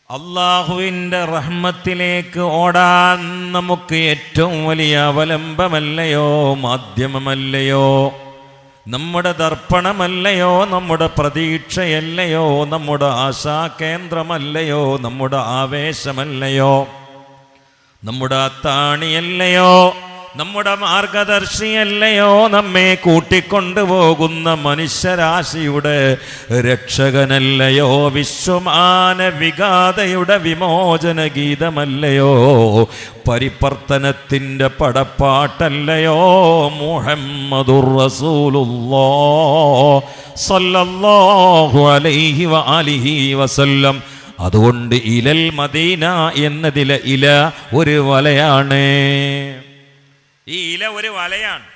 അള്ളാഹുവിൻ്റെ റഹ്മത്തിലേക്ക് ഓടാൻ നമുക്ക് ഏറ്റവും വലിയ അവലംബമല്ലയോ, മാധ്യമമല്ലയോ, നമ്മുടെ ദർപ്പണമല്ലയോ, നമ്മുടെ പ്രതീക്ഷയല്ലയോ, നമ്മുടെ ആശാകേന്ദ്രമല്ലയോ, നമ്മുടെ ആവേശമല്ലയോ, നമ്മുടെ അത്താണിയല്ലയോ, നമ്മുടെ മാർഗദർശിയല്ലയോ, നമ്മെ കൂട്ടിക്കൊണ്ടുപോകുന്ന മനുഷ്യരാശിയുടെ രക്ഷകനല്ലയോ, വിശ്വമാനവികാതയുടെ വിമോചന ഗീതമല്ലയോ, പരിവർത്തനത്തിൻ്റെ പടപ്പാട്ടല്ലയോ മുഹമ്മദുർ റസൂലുള്ളാഹി സ്വല്ലല്ലാഹു അലൈഹി വആലിഹി വസല്ലം. അതുകൊണ്ട് ഇലൽ മദീന എന്നതിലെ ഇല ഒരു വലയാണ്. ഈ ഇല ഒരു വലയാണ്.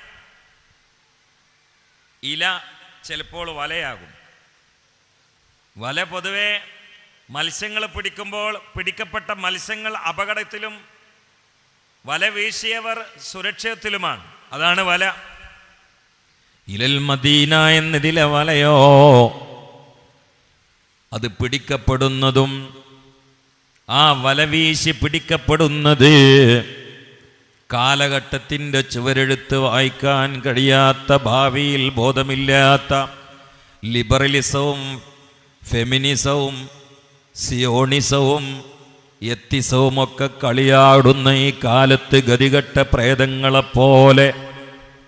ഇല ചിലപ്പോൾ വലയാകും. വല പൊതുവെ മത്സ്യങ്ങൾ പിടിക്കുമ്പോൾ പിടിക്കപ്പെട്ട മത്സ്യങ്ങൾ അപകടത്തിലും വല വീശിയവർ സുരക്ഷിതത്തിലുമാണ്. അതാണ് വല. ഇലൽ മദീന എന്നതിലെ വലയോ, അത് പിടിക്കപ്പെടുന്നതും ആ വല വീശി പിടിക്കപ്പെടുന്നത് കാലഘട്ടത്തിൻ്റെ ചുവരെഴുത്ത് വായിക്കാൻ കഴിയാത്ത, ഭാവിയിൽ ബോധമില്ലാത്ത ലിബറലിസവും ഫെമിനിസവും സിയോണിസവും എത്തിസവും ഒക്കെ കളിയാടുന്ന ഈ കാലത്ത് ഗതികെട്ട പ്രേതങ്ങളെപ്പോലെ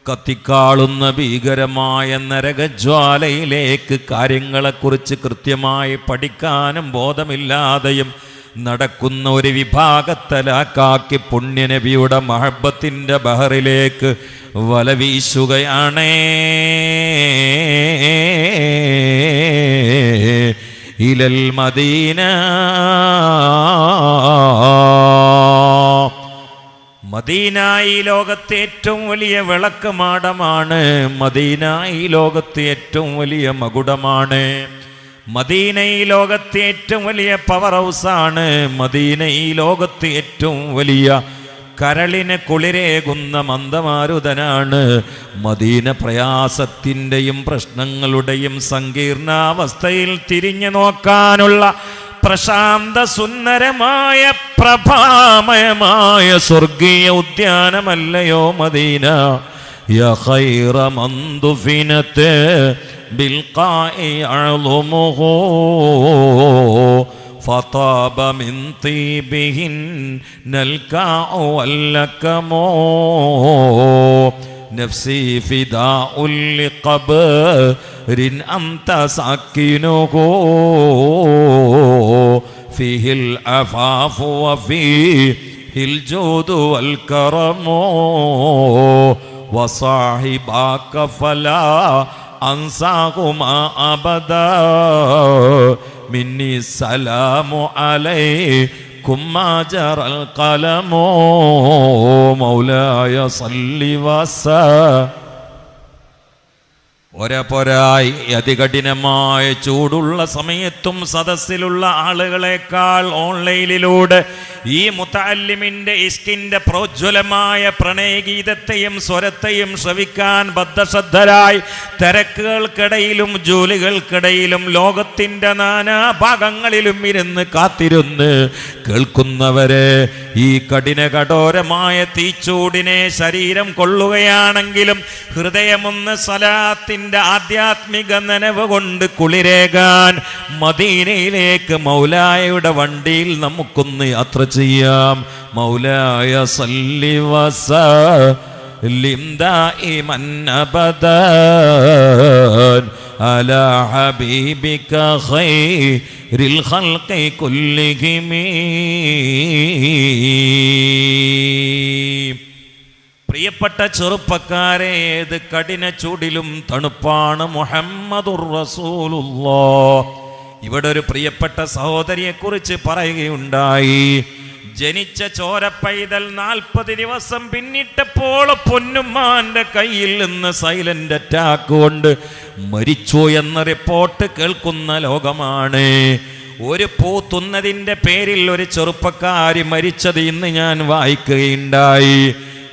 കത്തിക്കാളുന്ന ഭീകരമായ നരകജ്വാലയിലേക്ക് കാര്യങ്ങളെക്കുറിച്ച് കൃത്യമായി പഠിക്കാനും ബോധമില്ലാതെയും നടക്കുന്ന ഒരു വിഭാഗത്തലാക്കാക്കി പുണ്യനബിയുടെ മഹബത്തിൻ്റെ ബഹറിലേക്ക് വല വീശുകയാണേ. ഇലൽ മദീന. മദീന ഈ ലോകത്തെ ഏറ്റവും വലിയ വിളക്കുമാടമാണ്. മദീന ഈ ലോകത്തെ ഏറ്റവും വലിയ മകുടമാണ്. മദീന ഈ ലോകത്തെ ഏറ്റവും വലിയ പവർ ഹൗസാണ്. മദീന ഈ ലോകത്തെ ഏറ്റവും വലിയ കരളിന് കുളിരേകുന്ന മന്ദമാരുതനാണ്. മദീന പ്രയാസത്തിൻ്റെയും പ്രശ്നങ്ങളുടെയും സങ്കീർണാവസ്ഥയിൽ തിരിഞ്ഞു നോക്കാനുള്ള പ്രശാന്ത സുന്ദരമായ പ്രഭാമയമായ സ്വർഗീയ ഉദ്യാനമല്ലയോ മദീന. യാ ഖൈറ മന്ദുഫിനത്തെ ബിൽഖാഇ അഅ്ളുമുഹു ഫതാബ മിൻ തീബിഹിൻ നൽകാഉ വല്ലകമോ നഫ്സി ഫിദാഉൽ ലിഖബ്രിൻ അൻത സാകിനുഹു ഫീഹിൽ അഫാഫു വഫീഹിൽ ജൂദു വൽ കറമു വസാഹിബാക ഫലാ അൻസാഹുമാ അബദാ മിന്നി സലാമു അലൈക്കും മാ ജറൽ ഖലമു മൗലായ സല്ലി വസല്ലം. ഒരപൊരായി അതികഠിനമായ ചൂടുള്ള സമയത്തും സദസ്സിലുള്ള ആളുകളെക്കാൾ ഓൺലൈനിലൂടെ ഈ മുതഅല്ലിമിൻ്റെ ഇഷ്കിൻ്റെ പ്രോജ്വലമായ പ്രണയഗീതത്തെയും സ്വരത്തെയും ശ്രവിക്കാൻ ബദ്ധശ്രദ്ധരായി തിരക്കുകൾക്കിടയിലും ജോലികൾക്കിടയിലും ലോകത്തിൻ്റെ നാനാഭാഗങ്ങളിലും ഇരുന്ന് കാത്തിരുന്ന് കേൾക്കുന്നവരെ ഈ കഠിന കഠോരമായ തീച്ചൂടിനെ ശരീരം കൊള്ളുകയാണെങ്കിലും ഹൃദയമൊന്ന് സലാത്തിൻ്റെ ആധ്യാത്മിക നനവ് കൊണ്ട് കുളിരേകാൻ മദീനയിലേക്ക് മൗലായയുടെ വണ്ടിയിൽ നമുക്കൊന്ന് യാത്ര ചെയ്യാം. മൗലായ സല്ലി വസല്ലിം ദായിമൻ അബദൻ അലാ ഹബീബിക ഖൈറിൽ ഖൽഖി കുല്ലിഹിം. പ്രിയപ്പെട്ട ചെറുപ്പക്കാരെ, ഏത് കഠിന ചൂടിലും തണുപ്പാണ് മുഹമ്മദുർ റസൂലുള്ളാഹി. ഇവിടെ ഒരു പ്രിയപ്പെട്ട സഹോദരിയെക്കുറിച്ച് പറയുകയുണ്ടായി. ജനിച്ച ചോരപ്പൈതൽ 40 ദിവസം പിന്നിട്ടപ്പോൾ പൊന്നുമ്മാന്റെ കയ്യിൽ നിന്ന് സൈലന്റ് അറ്റാക്ക് കൊണ്ട് മരിച്ചു എന്ന റിപ്പോർട്ട് കേൾക്കുന്ന ലോകമാണ്. ഒരു പൂത്തുന്നതിൻ്റെ പേരിൽ ഒരു ചെറുപ്പക്കാരി മരിച്ചത് ഇന്ന് ഞാൻ വായിക്കുകയുണ്ടായി.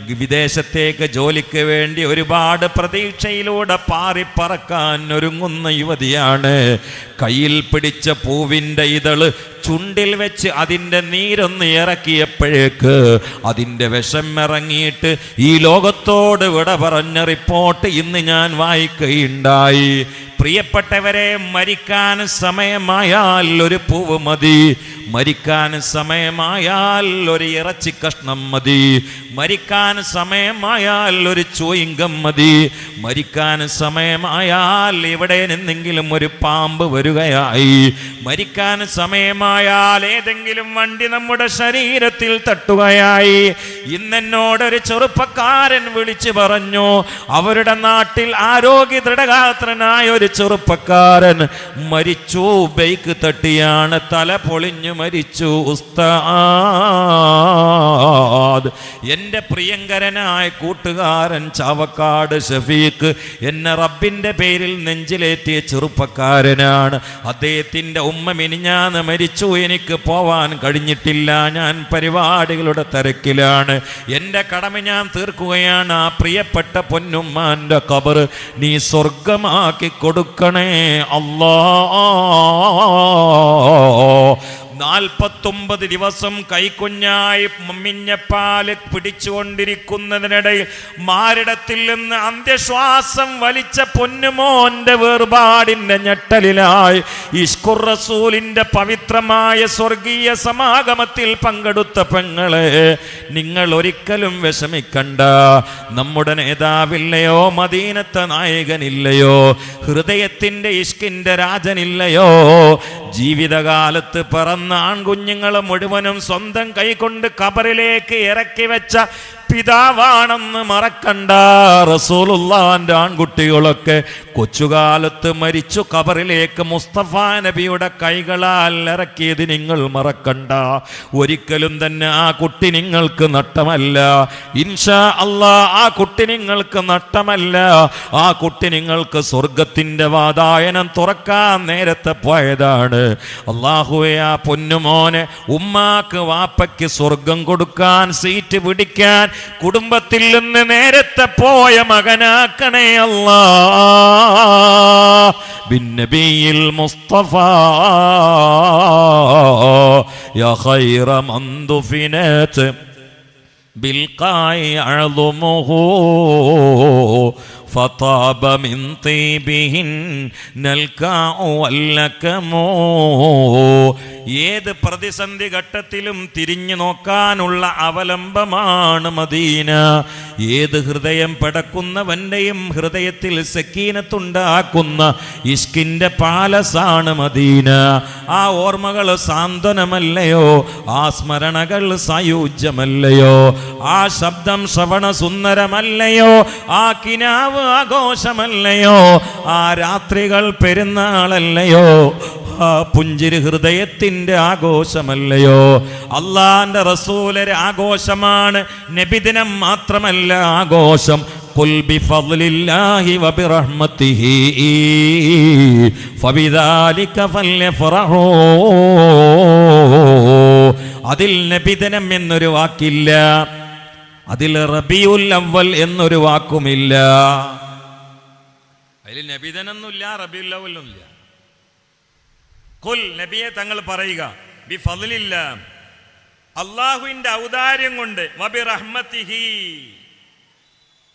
വിദേശത്തേക്ക് ജോലിക്ക് വേണ്ടി ഒരുപാട് പ്രതീക്ഷയിലൂടെ പാറിപ്പറക്കാൻ ഒരുങ്ങുന്ന യുവതിയാണ്. കയ്യിൽ പിടിച്ച പൂവിൻ്റെ ഇതള് ചുണ്ടിൽ വെച്ച് അതിൻ്റെ നീരൊന്ന് ഇറക്കിയപ്പോഴേക്ക് അതിൻ്റെ വിഷം ഇറങ്ങിയിട്ട് ഈ ലോകത്തോട് വിട പറഞ്ഞ റിപ്പോർട്ട് ഇന്ന് ഞാൻ വായിക്കുകയുണ്ടായി. പ്രിയപ്പെട്ടവരെ, മരിക്കാൻ സമയമായാൽ ഒരു പൂവ് മതി, മരിക്കാൻ സമയമായാൽ ഒരു ഇറച്ചി കഷ്ണം മതി, മരിക്കാൻ സമയമായാൽ ഒരു ചോയിങ്കം മതി, മരിക്കാൻ സമയമായാൽ ഇവിടെ നിന്നെങ്കിലും ഒരു പാമ്പ് വരികയായി, മരിക്കാൻ സമയമായാൽ ഏതെങ്കിലും വണ്ടി നമ്മുടെ ശരീരത്തിൽ തട്ടുകയായി. ഇന്നെന്നോടൊരു ചെറുപ്പക്കാരൻ വിളിച്ചു പറഞ്ഞു, അവരുടെ നാട്ടിൽ ആരോഗ്യ ദൃഢഗാത്രനായ ഒരു ചെറുപ്പക്കാരൻ മരിച്ചു. ബൈക്ക് തട്ടിയാണ് തല പൊളിഞ്ഞു മരിച്ചു. ഉസ്താദ്, എൻ്റെ പ്രിയങ്കരനായ കൂട്ടുകാരൻ ചാവക്കാട് ഷഫീഖ് എന്നെ റബ്ബിൻ്റെ പേരിൽ നെഞ്ചിലേറ്റിയ ചെറുപ്പക്കാരനാണ്. അദ്ദേഹത്തിൻ്റെ ഉമ്മ മിനിഞ്ഞാന്ന് മരിച്ചു. എനിക്ക് പോവാൻ കഴിഞ്ഞിട്ടില്ല, ഞാൻ പരിപാടികളുടെ തിരക്കിലാണ്. എൻ്റെ കടമ ഞാൻ തീർക്കുകയാണ്. ആ പ്രിയപ്പെട്ട പൊന്നുമ്മാൻ്റെ ഖബർ നീ സ്വർഗമാക്കി കൊടുക്കണേ അല്ലാ. 49 ദിവസം കൈക്കുഞ്ഞായി മമ്മിഞ്ഞപ്പാല് പിടിച്ചുകൊണ്ടിരിക്കുന്നതിനിടയിൽ മാരിടത്തിൽ നിന്ന് അന്ത്യശ്വാസം വലിച്ച പൊന്നുമോന്റെ വേർപാടിന്റെ ഞെട്ടലിലായി ഇഷ്കുർ റസൂലിന്റെ പവിത്രമായ സ്വർഗീയ സമാഗമത്തിൽ പങ്കെടുത്ത പെങ്ങളെ, നിങ്ങൾ ഒരിക്കലും വിഷമിക്കണ്ട. നമ്മുടെ നേതാവില്ലയോ, മദീനത്തെ നായകനില്ലയോ, ഹൃദയത്തിന്റെ ഇഷ്കിന്റെ രാജനില്ലയോ, ജീവിതകാലത്ത് പറന്ന ആൺകുഞ്ഞുങ്ങളെ മുഴുവനും സ്വന്തം കൈകൊണ്ട് ഖബറിലേക്ക് ഇറക്കി വെച്ച പിതാവാണെന്ന് മറക്കണ്ട. റസൂലുള്ളാഹിന്റെ ആൺകുട്ടികളൊക്കെ കൊച്ചുകാലത്ത് മരിച്ചു ഖബറിലേക്ക് മുസ്തഫ നബിയുടെ കൈകളാൽ ഇറക്കിയത് നിങ്ങൾ മറക്കണ്ട. ഒരിക്കലും തന്നെ ആ കുട്ടി നിങ്ങൾക്ക് നഷ്ടമല്ല. ഇൻഷാ അല്ലാഹ് ആ കുട്ടി നിങ്ങൾക്ക് നഷ്ടമല്ല. ആ കുട്ടി നിങ്ങൾക്ക് സ്വർഗത്തിന്റെ വാതായനം തുറക്കാൻ നേരത്തെ പോയതാണ്. അല്ലാഹുവേ, ആ പൊന്നുമോനെ ഉമ്മാക്ക് വാപ്പയ്ക്ക് സ്വർഗം കൊടുക്കാൻ, സീറ്റ് പിടിക്കാൻ കുടുംബത്തിൽ നിന്ന് നേരത്തെ പോയ മകനാക്കണേ അല്ലാഹ്. ബിന്നബിയിൽ മുസ്തഫ യാ ഖൈറ മൻ ദുഫിനത് ബിൽഖായി അഅ്ളുമുഹു ഫതാബ മിൻ തീബിഹിൻ നൽകാഉ വല്ലകമോ. ഏത് പ്രതിസന്ധി ഘട്ടത്തിലും തിരിഞ്ഞു നോക്കാനുള്ള അവലംബമാണ് മദീന. ഏത് ഹൃദയം പടക്കുന്നവൻ്റെയും ഹൃദയത്തിൽ സക്കീനത്തുണ്ടാക്കുന്ന ഇഷ്കിൻ്റെ പാലസാണ് മദീന. ആ ഓർമ്മകൾ സാന്ത്വനമല്ലയോ, ആ സ്മരണകൾ സായുജ്യമല്ലയോ, ആ ശബ്ദം ശ്രവണ സുന്ദരമല്ലയോ, ആ കിനാവ് ആഘോഷമല്ലയോ, ആ രാത്രികൾ പെരുന്നാളല്ലയോ, ആ പുഞ്ചിരി ഹൃദയത്തിന്റെ ആഘോഷമല്ലയോ. അള്ളാന്റെ റസൂലരെ ആഘോഷമാണ്. നബിദിനം മാത്രമല്ല ആഘോഷം. ഖുൽ ബിഫദ്ലില്ലാഹി വബിറഹ്മതിഹി ഫബിദാലിക ഫൽയഫറഹൂ. അതിൽ നബിദിനം എന്നൊരു വാക്കില്ല, അതിൽ റബീഉൽ അവ്വൽ എന്നൊരു വാക്കുമില്ല. അതിൽ നബിദിനൊന്നുമില്ല, റബീഉൽ അവ്വലൊന്നുമില്ല. ഖുൽ, നബിയെ തങ്ങൾ പറയുക, ബിഫദ്ലില്ല, അല്ലാഹുവിന്റെ ഔദാര്യം കൊണ്ട്, വബിറഹ്മതിഹി,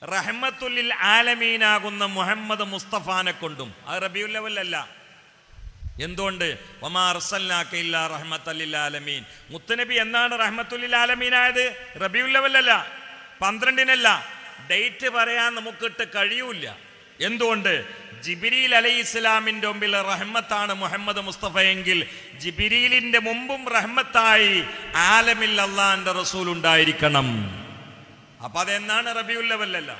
റഹ്മത്തുൽ ആലമീനാകുന്ന മുഹമ്മദ് മുസ്തഫാനെ കൊണ്ടും. അത് റബീഉൽ അവ്വൽ അല്ല. എന്തുകൊണ്ട്? വമാ അർസൽനാക ഇല്ലാ റഹ്മത്തൽ ലിൽ ആലമീൻ. മുത്തുനബി എന്നാണ് റഹ്മത്തുൽ ലിൽ ആലമീനായത്? റബീഉൽ അവ്വൽ അല്ല, 12-നല്ല. ഡേറ്റ് പറയാൻ നമുക്കിട്ട് കഴിയൂല. എന്തുകൊണ്ട്? ജിബ്രീൽ അലൈഹിസ്സലാമിന്റെ മുമ്പിൽ റഹ്മത്താണ് മുഹമ്മദ് മുസ്തഫ എങ്കിൽ ജിബ്രീലിന്റെ മുമ്പും റഹ്മത്തായി ആലമിൽ അള്ളാന്റെ റസൂൽ ഉണ്ടായിരിക്കണം. അപ്പൊ അതെന്നാണ്? റബീഉൽ അവ്വൽ അല്ല.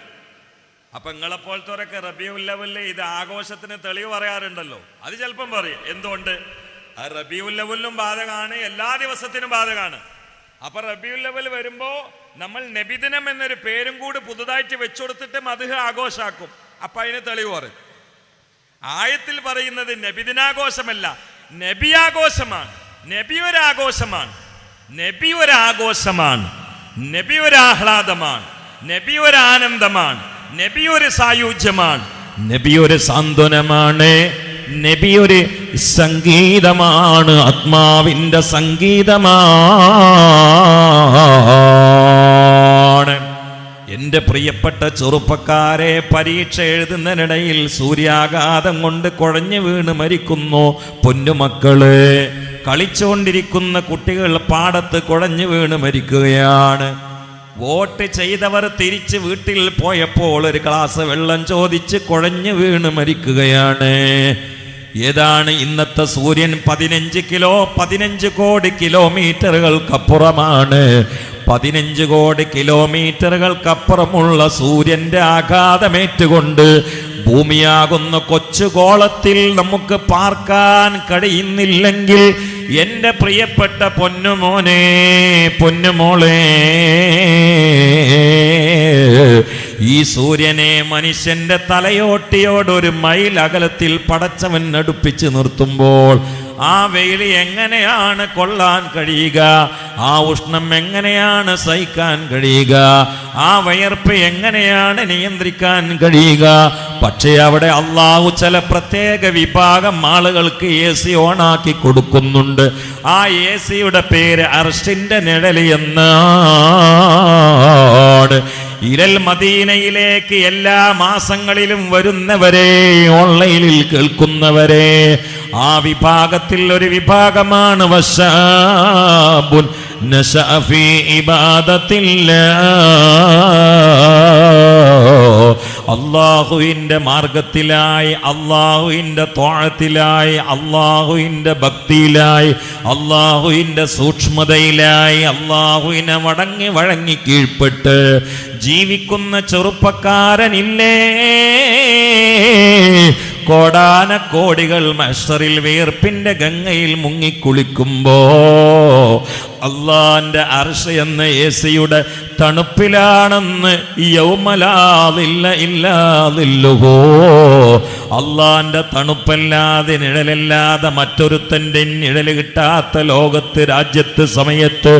അപ്പൊ നിങ്ങളെപ്പോലത്തോരൊക്കെ റബീഉൽ അവ്വൽ ഇത് ആഘോഷത്തിന് തെളിവ് പറയാറുണ്ടല്ലോ. അത് ചിലപ്പം പറയും. എന്തുകൊണ്ട്? ആ റബീഉൽ അവ്വലിനും ബാധകമാണ്, എല്ലാ ദിവസത്തിനും ബാധകമാണ്. അപ്പൊ റബീഉൽ അവ്വൽ വരുമ്പോ നമ്മൾ നബിദിനം എന്നൊരു പേരും കൂടി പുതുതായിട്ട് വെച്ചുകൊടുത്തിട്ട് മദ്ഹ് ആഘോഷാക്കും. അപ്പൊ അതിന് തെളിവ് പറയും. ആയത്തിൽ പറയുന്നത് നബിദിനാഘോഷമല്ല, നബിയാഘോഷമാണ്. നബി ഒരാഘോഷമാണ്, നബി ഒരാഘോഷമാണ്, നബി ഒരാഹ്ലാദമാണ്. നബി ഒരു ആനന്ദമാണ്, നബി ഒരു സായുജ്യമാണ്, നബി ഒരു സാന്ത്വനമാണ്, നബി ഒരു സംഗീതമാണ്, ആത്മാവിന്റെ സംഗീതമാണ്. എൻ്റെ പ്രിയപ്പെട്ട ചെറുപ്പക്കാരെ, പരീക്ഷ എഴുതുന്നതിനിടയിൽ സൂര്യാഘാതം കൊണ്ട് കുഴഞ്ഞു വീണ് മരിക്കുന്നു പൊന്നുമക്കള്. കളിച്ചുകൊണ്ടിരിക്കുന്ന കുട്ടികൾ പാടത്ത് കുഴഞ്ഞു വീണ് മരിക്കുകയാണ്. വോട്ട് ചെയ്തവർ തിരിച്ച് വീട്ടിൽ പോയപ്പോൾ ഒരു ഗ്ലാസ് വെള്ളം ചോദിച്ച് കുഴഞ്ഞു വീണ് മരിക്കുകയാണ്. ഏതാണ് ഇന്നത്തെ സൂര്യൻ? 15 കോടി കിലോമീറ്ററുകൾക്കപ്പുറമാണ്. 15 കോടി കിലോമീറ്ററുകൾക്കപ്പുറമുള്ള സൂര്യന്റെ ആഘാതമേറ്റുകൊണ്ട് ഭൂമിയാകുന്ന കൊച്ചുഗോളത്തിൽ നമുക്ക് പാർക്കാൻ കഴിയുന്നില്ലെങ്കിൽ എൻ്റെ പ്രിയപ്പെട്ട പൊന്നുമോനെ, പൊന്നുമോളെ, ഈ സൂര്യനെ മനുഷ്യന്റെ തലയോട്ടിയോട് 1 മൈൽ അകലത്തിൽ പടച്ചവൻ അടുപ്പിച്ച് നിർത്തുമ്പോൾ ആ വെയിൽ എങ്ങനെയാണ് കൊള്ളാൻ കഴിയുക? ആ ഉഷ്ണം എങ്ങനെയാണ് സഹിക്കാൻ കഴിയുക? ആ വയർപ്പ് എങ്ങനെയാണ് നിയന്ത്രിക്കാൻ കഴിയുക? പക്ഷേ അവിടെ അള്ളാഹു ചില പ്രത്യേക വിഭാഗം ആളുകൾക്ക് AC ഓണാക്കി കൊടുക്കുന്നുണ്ട്. ആ AC-യുടെ പേര് അർശിന്റെ നിഴൽ എന്നാണ്. ഇരൽ മദീനയിലേക്ക് എല്ലാ മാസങ്ങളിലും വരുന്നവരെ, ഓൺലൈനിൽ കേൾക്കുന്നവരെ, ആ വിഭാഗത്തിൽ ഒരു വിഭാഗമാണ് വശാബുൻ നശഅ ഫീ ഇബാദത്തില്ലാഹ്. അള്ളാഹുവിൻ്റെ മാർഗത്തിലായി, അള്ളാഹുവിൻ്റെ ത്വഅത്തിലായി, അള്ളാഹുവിൻ്റെ ഭക്തിയിലായി, അള്ളാഹുവിൻ്റെ സൂക്ഷ്മതയിലായി, അള്ളാഹുവിനെ വഴങ്ങി കീഴ്പ്പെട്ട് ജീവിക്കുന്ന ചെറുപ്പക്കാരനില്ലേ? കോടാനക്കോടികൾ മഹ്ശറിൽ വിയർപ്പിന്റെ ഗംഗയിൽ മുങ്ങിക്കുളിക്കുമ്പോ അള്ളാന്റെ അർശ് എന്ന AC-യുടെ തണുപ്പിലാണെന്ന് അള്ളാന്റെ തണുപ്പല്ലാതെ, നിഴലല്ലാതെ മറ്റൊരുത്തൻ്റെ നിഴല് കിട്ടാത്ത ലോകത്ത്, രാജ്യത്ത്, സമയത്ത്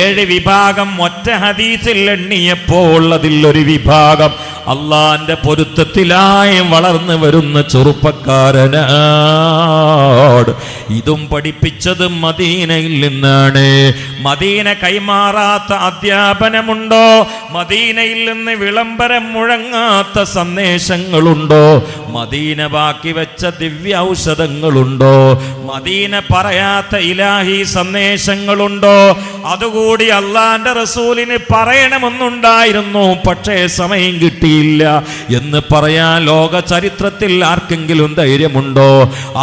7 വിഭാഗം ഒറ്റ ഹദീസിൽ എണ്ണിയപ്പോൾ അതിലൊരു വിഭാഗം അള്ളാന്റെ പൊരുത്തത്തിലായി വളർന്നു വരുന്ന ചെറുപ്പക്കാരനാണ്. ഇതും പഠിപ്പിച്ചത് മദീനയിൽ നിന്നാണ്. മദീന കൈമാറാത്ത അധ്യാപനമുണ്ടോ? മദീനയിൽ നിന്ന് വിളംബരം മുഴങ്ങാത്ത സന്ദേശങ്ങളുണ്ടോ? മദീന ബാക്കി വെച്ച ദിവ്യ ഔഷധങ്ങളുണ്ടോ? മദീന പറയാത്ത ഇലാഹി സന്ദേശങ്ങളുണ്ടോ? അതുകൂടി അള്ളാന്റെ റസൂലിന് പറയണമെന്നുണ്ടായിരുന്നു, പക്ഷേ സമയം കിട്ടിയില്ല എന്ന് പറയാൻ ലോക ചരിത്രത്തിൽ ആർക്കെങ്കിലും ധൈര്യമുണ്ടോ?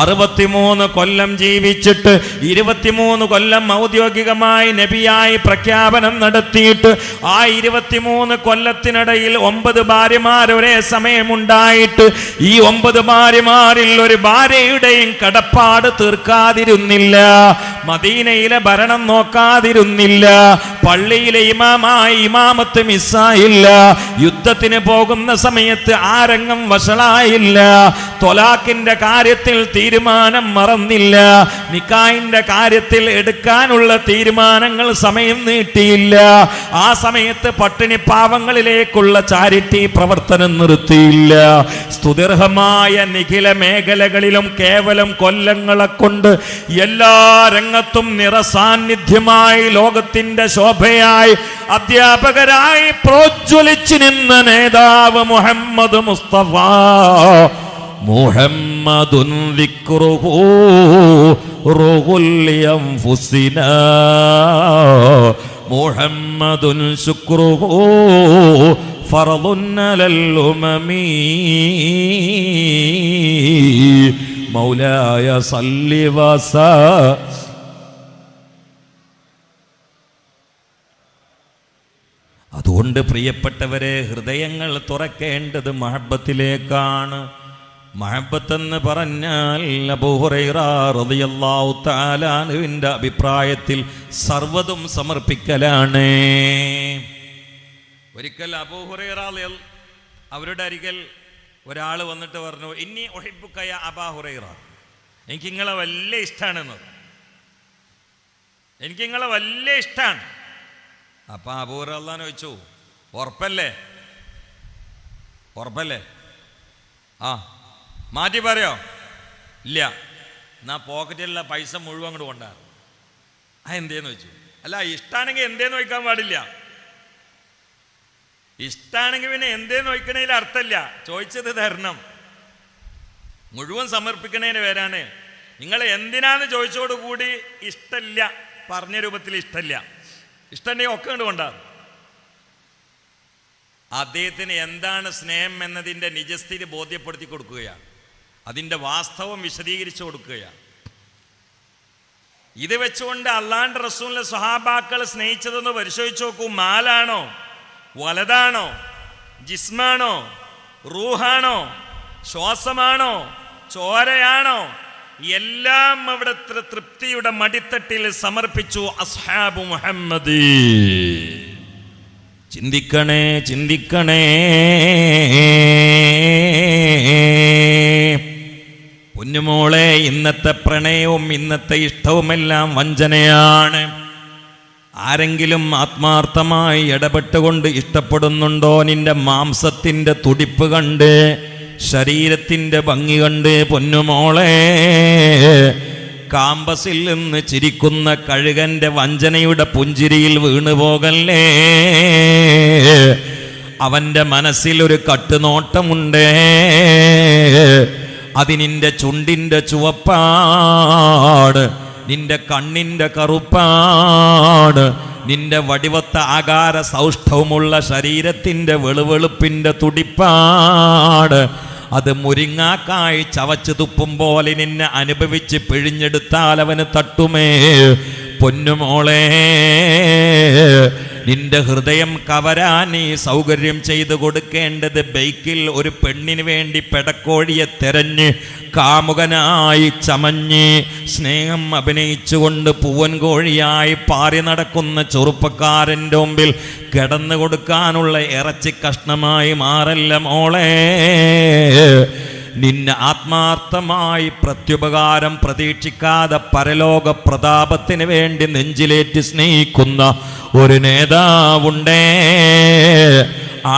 63 കൊല്ലം ജീവിച്ചിട്ട് 23 കൊല്ലം ഔദ്യോഗികമായി നബിയായി പ്രഖ്യാപനം നടത്തിയിട്ട് ആ 23 കൊല്ലത്തിനിടയിൽ 9 ഭാര്യമാർ ഒരേ സമയമുണ്ടായിട്ട് ഈ 9 ഭാര്യമാരിൽ ഒരു ഭാര്യയുടെയും കടപ്പാട് തീർക്കാതിരുന്നില്ല, മദീനയിലെ ഭരണം നോക്കാതിരുന്നില്ല, പള്ളിയിലെ ഇമാമായി ഇമാമത്ത് മിസ്സായില്ല, യുദ്ധത്തിന് പോകുന്ന സമയത്ത് ആ രംഗം വഷളായില്ല, തൊലാഖിന്റെ കാര്യത്തിൽ തീരുമാനം മറന്നില്ല, നിക്കാഹിന്റെ കാര്യത്തിൽ എടുക്കാനുള്ള തീരുമാനങ്ങൾ സമയം നീട്ടിയില്ല, ആ സമയത്ത് പട്ടിണി പാവങ്ങളിലേക്കുള്ള ചാരിറ്റി പ്രവർത്തനം നിർത്തിയില്ല. സ്തുതിർഹമായ നിഖില മേഖലകളിലും കേവലം കൊല്ലങ്ങളെ കൊണ്ട് എല്ലാ രംഗത്തും നിറസാന്നിധ്യമായി, ലോകത്തിന്റെ ശോഭയായി, അധ്യാപകരായി പ്രോജ്വലിച്ചു നിന്ന നേതാവ് മുഹമ്മദ് മുസ്തഫ. മുഹമ്മദുൻ ദിക്റുഹു റൂഹുൽ അൻഫുസിനാ, മുഹമ്മദുൻ ശുക്റുഹു ഫർളുൻ അലൽ ഉമമി. മൗലായ സല്ലി വസല്ലം. അതുകൊണ്ട് പ്രിയപ്പെട്ടവരെ, ഹൃദയങ്ങൾ തുറക്കേണ്ടത് മഹബത്തിലേക്കാണ്. മഹബത്തെന്ന് പറഞ്ഞാൽ അബൂ ഹുറൈറ റളിയല്ലാഹു തആല അൻഹുവിന്റെ അഭിപ്രായത്തിൽ സർവ്വതും സമർപ്പിക്കലാണ്. ഒരിക്കൽ അബൂ ഹുറൈറ അവരുടെ അരികിൽ ഒരാൾ വന്നിട്ട് പറഞ്ഞു, ഇന്നി ഉഹിബ്ബുക യാ അബാ ഹുറൈറ, എനിക്ക് നിങ്ങളെ വലിയ ഇഷ്ടമാണെന്ന്, എനിക്ക് നിങ്ങളെ വലിയ ഇഷ്ടമാണ്. അപ്പം അബൂ ഹുറൈറ ചോദിച്ചു, ഉറപ്പല്ലേ? ഉറപ്പല്ലേ? ആ മാറ്റി പറയോ? ഇല്ല. എന്നാ പോക്കറ്റിലുള്ള പൈസ മുഴുവൻ അങ്ങോട്ട് കൊണ്ടാ. എന്തേന്ന് വെച്ചു. അല്ല, ഇഷ്ടാണെങ്കിൽ എന്തേന്ന് വയ്ക്കാൻ പാടില്ല. ഇഷ്ടാണെങ്കിൽ പിന്നെ എന്തേന്ന് വയ്ക്കണതിൽ അർത്ഥമില്ല. ചോദിച്ചത് തരണം. മുഴുവൻ സമർപ്പിക്കണേന് പേരാണ്. നിങ്ങൾ എന്തിനാന്ന് ചോദിച്ചോടുകൂടി ഇഷ്ടമില്ല, പറഞ്ഞ രൂപത്തിൽ ഇഷ്ടമില്ല. ഇഷ്ടമുണ്ടെങ്കിൽ ഒക്കെ കൊണ്ട് കൊണ്ടാ. അദ്ദേഹത്തിന് എന്താണ് സ്നേഹം എന്നതിൻ്റെ നിജസ്ഥിതി ബോധ്യപ്പെടുത്തി കൊടുക്കുകയാണ്. അതിൻ്റെ വാസ്തവം വിശദീകരിച്ചു കൊടുക്കുകയാണ്. ഇത് വെച്ചുകൊണ്ട് അള്ളാഹുവിന്റെ റസൂലിനെ സ്വഹാബാക്കൾ സ്നേഹിച്ചതെന്ന് പരിശോധിച്ച് നോക്കൂ. മാലാണോ, വലതാണോ, ജിസ്മാണോ, റൂഹാണോ, ശ്വാസമാണോ, ചോരയാണോ, എല്ലാം അവിടുത്തെ തൃപ്തിയുടെ മടിത്തട്ടിൽ സമർപ്പിച്ചു അസ്ഹാബു മുഹമ്മദ്. ചിന്തിക്കണേ, ചിന്തിക്കണേ. പൊന്നുമോളെ, ഇന്നത്തെ പ്രണയവും ഇന്നത്തെ ഇഷ്ടവുമെല്ലാം വഞ്ചനയാണ്. ആരെങ്കിലും ആത്മാർത്ഥമായി ഇടപെട്ടുകൊണ്ട് ഇഷ്ടപ്പെടുന്നുണ്ടോ? നിന്റെ മാംസത്തിൻ്റെ തുടിപ്പ് കണ്ട്, ശരീരത്തിൻ്റെ ഭംഗി കണ്ട് പൊന്നുമോളെ, കാമ്പസിൽ നിന്ന് ചിരിക്കുന്ന കഴുകന്റെ വഞ്ചനയുടെ പുഞ്ചിരിയിൽ വീണുപോകല്ലേ. അവന്റെ മനസ്സിൽ ഒരു കട്ടുനോട്ടമുണ്ട്. അത് നിന്റെ ചുണ്ടിൻ്റെ ചുവപ്പാട്, നിന്റെ കണ്ണിൻ്റെ കറുപ്പാട്, നിന്റെ വടിവത്ത ആകാര സൗഷ്ഠവമുള്ള ശരീരത്തിൻ്റെ വെളുവെളുപ്പിൻ്റെ തുടിപ്പാട്. അത് മുരിങ്ങാക്കായി ചവച്ച് തുപ്പും പോലെ നിന്നെ അനുഭവിച്ച് പിഴിഞ്ഞെടുത്താൽ അവന് തട്ടുമേ. പൊന്നുമോളെ, നിന്റെ ഹൃദയം കവരാൻ നീ സൗകര്യം ചെയ്തു കൊടുക്കേണ്ടത് ബൈക്കിൽ ഒരു പെണ്ണിന് വേണ്ടി പെടക്കോഴിയെ തെരഞ്ഞ് കാമുകനായി ചമഞ്ഞ് സ്നേഹം അഭിനയിച്ചുകൊണ്ട് പൂവൻ കോഴിയായി പാറി നടക്കുന്ന ചെറുപ്പക്കാരൻ്റെ മുമ്പിൽ കിടന്നു കൊടുക്കാനുള്ള ഇറച്ചി കഷ്ണമായി മാറല്ല മോളെ. നിന്നെ ആത്മാർത്ഥമായി പ്രത്യുപകാരം പ്രതീക്ഷിക്കാതെ പരലോക പ്രതാപത്തിന് വേണ്ടി നെഞ്ചിലേറ്റ് സ്നേഹിക്കുന്ന ഒരു നേതാവുണ്ടേ.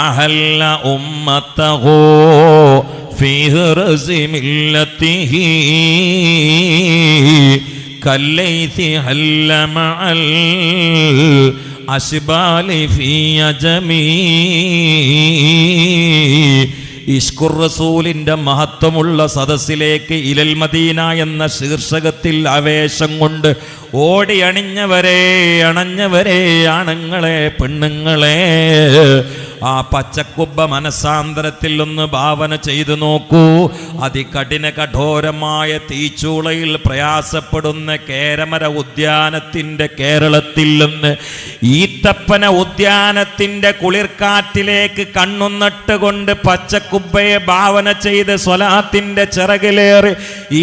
അഹല്ല ഉമ്മത്തഹോ ഫീ ഹിർസി മില്ലത്തിഹി കല്ലൈസി ഹല്ല മഅൽ അശ്ബാലി ഫീ അജമീ. ഇഷ്കുർ റസൂലിൻ്റെ മഹത്വമുള്ള സദസ്സിലേക്ക് ഇലൽ മദീന എന്ന ശീർഷകത്തിൽ ആവേശം കൊണ്ട് ഓടി അണിഞ്ഞവരെ, അണഞ്ഞവരെ, ആണുങ്ങളെ, പെണ്ണുങ്ങളെ, ആ പച്ചക്കുബ്ബ മനസ്സാന്തരത്തിൽ ഒന്ന് ഭാവന ചെയ്തു നോക്കൂ. അതികഠിന കഠോരമായ തീച്ചൂളയിൽ പ്രയാസപ്പെടുന്ന കേരമര ഉദ്യാനത്തിൻ്റെ കേരളത്തിൽ നിന്ന് ഈത്തപ്പന ഉദ്യാനത്തിൻ്റെ കുളിർക്കാറ്റിലേക്ക് കണ്ണുനട്ടുകൊണ്ട് പച്ചക്കുബ്ബയെ ഭാവന ചെയ്ത് സ്വലാത്തിൻ്റെ ചിറകിലേറി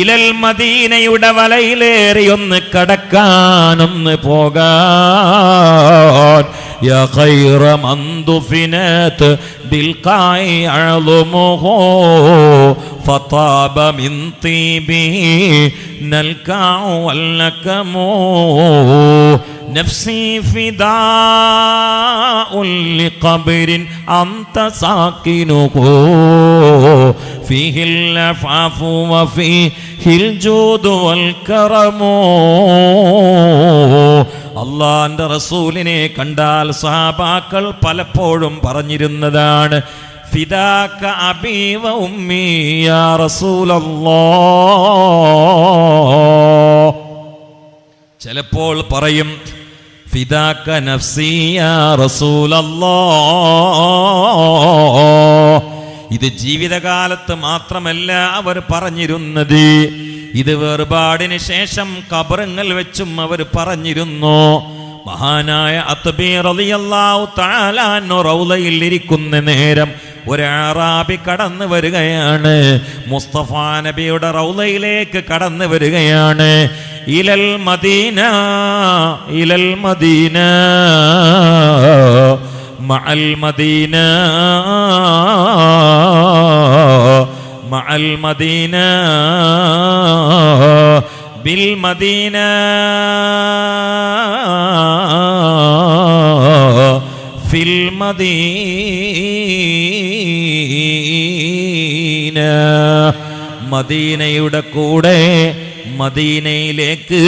ഇലൽ മദീനയുടെ വലയിലേറി ഒന്ന് കടക്കാനൊന്ന് പോകാൻ. يا خير من دفنت بالقاع عظمه فطاب من طيبه نلكع واللكم نفسي فداء لقبر أنت ساكنه فيه العفاف وفيه الجود والكرم. അള്ളാന്റെ റസൂലിനെ കണ്ടാൽ സഹാബാക്കൾ പലപ്പോഴും പറഞ്ഞിരുന്നതാണ്, ഫിദാക അബീ വ ഉമ്മീ യാ റസൂലല്ലാഹ്. ചിലപ്പോൾ പറയും ഫിദാക നഫ്സി യാ റസൂലല്ലാഹ്. ഇത് ജീവിതകാലത്ത് മാത്രമല്ല അവർ പറഞ്ഞിരുന്നത്, ഇത് വേർപാടിന് ശേഷം ഖബറുകൾ വെച്ചും അവർ പറഞ്ഞിരുന്നു. മഹാനായ അത്ബീ റളിയല്ലാഹു തആല അൻഹു റൗളയിൽ ഇരിക്കുന്ന നേരം ഒരു അറാബി കടന്നു വരികയാണ്. മുസ്തഫ നബിയുടെ റൗളയിലേക്ക് കടന്നു വരികയാണ്. ഇലൽ മദീന, ഇലൽ മദീന മഅൽ മദീന മഅൽ മദീന ബിൽ മദീന ഫിൽ മദീന. മദീനയുടെ കൂടെ മദീനയിലേക്ക്,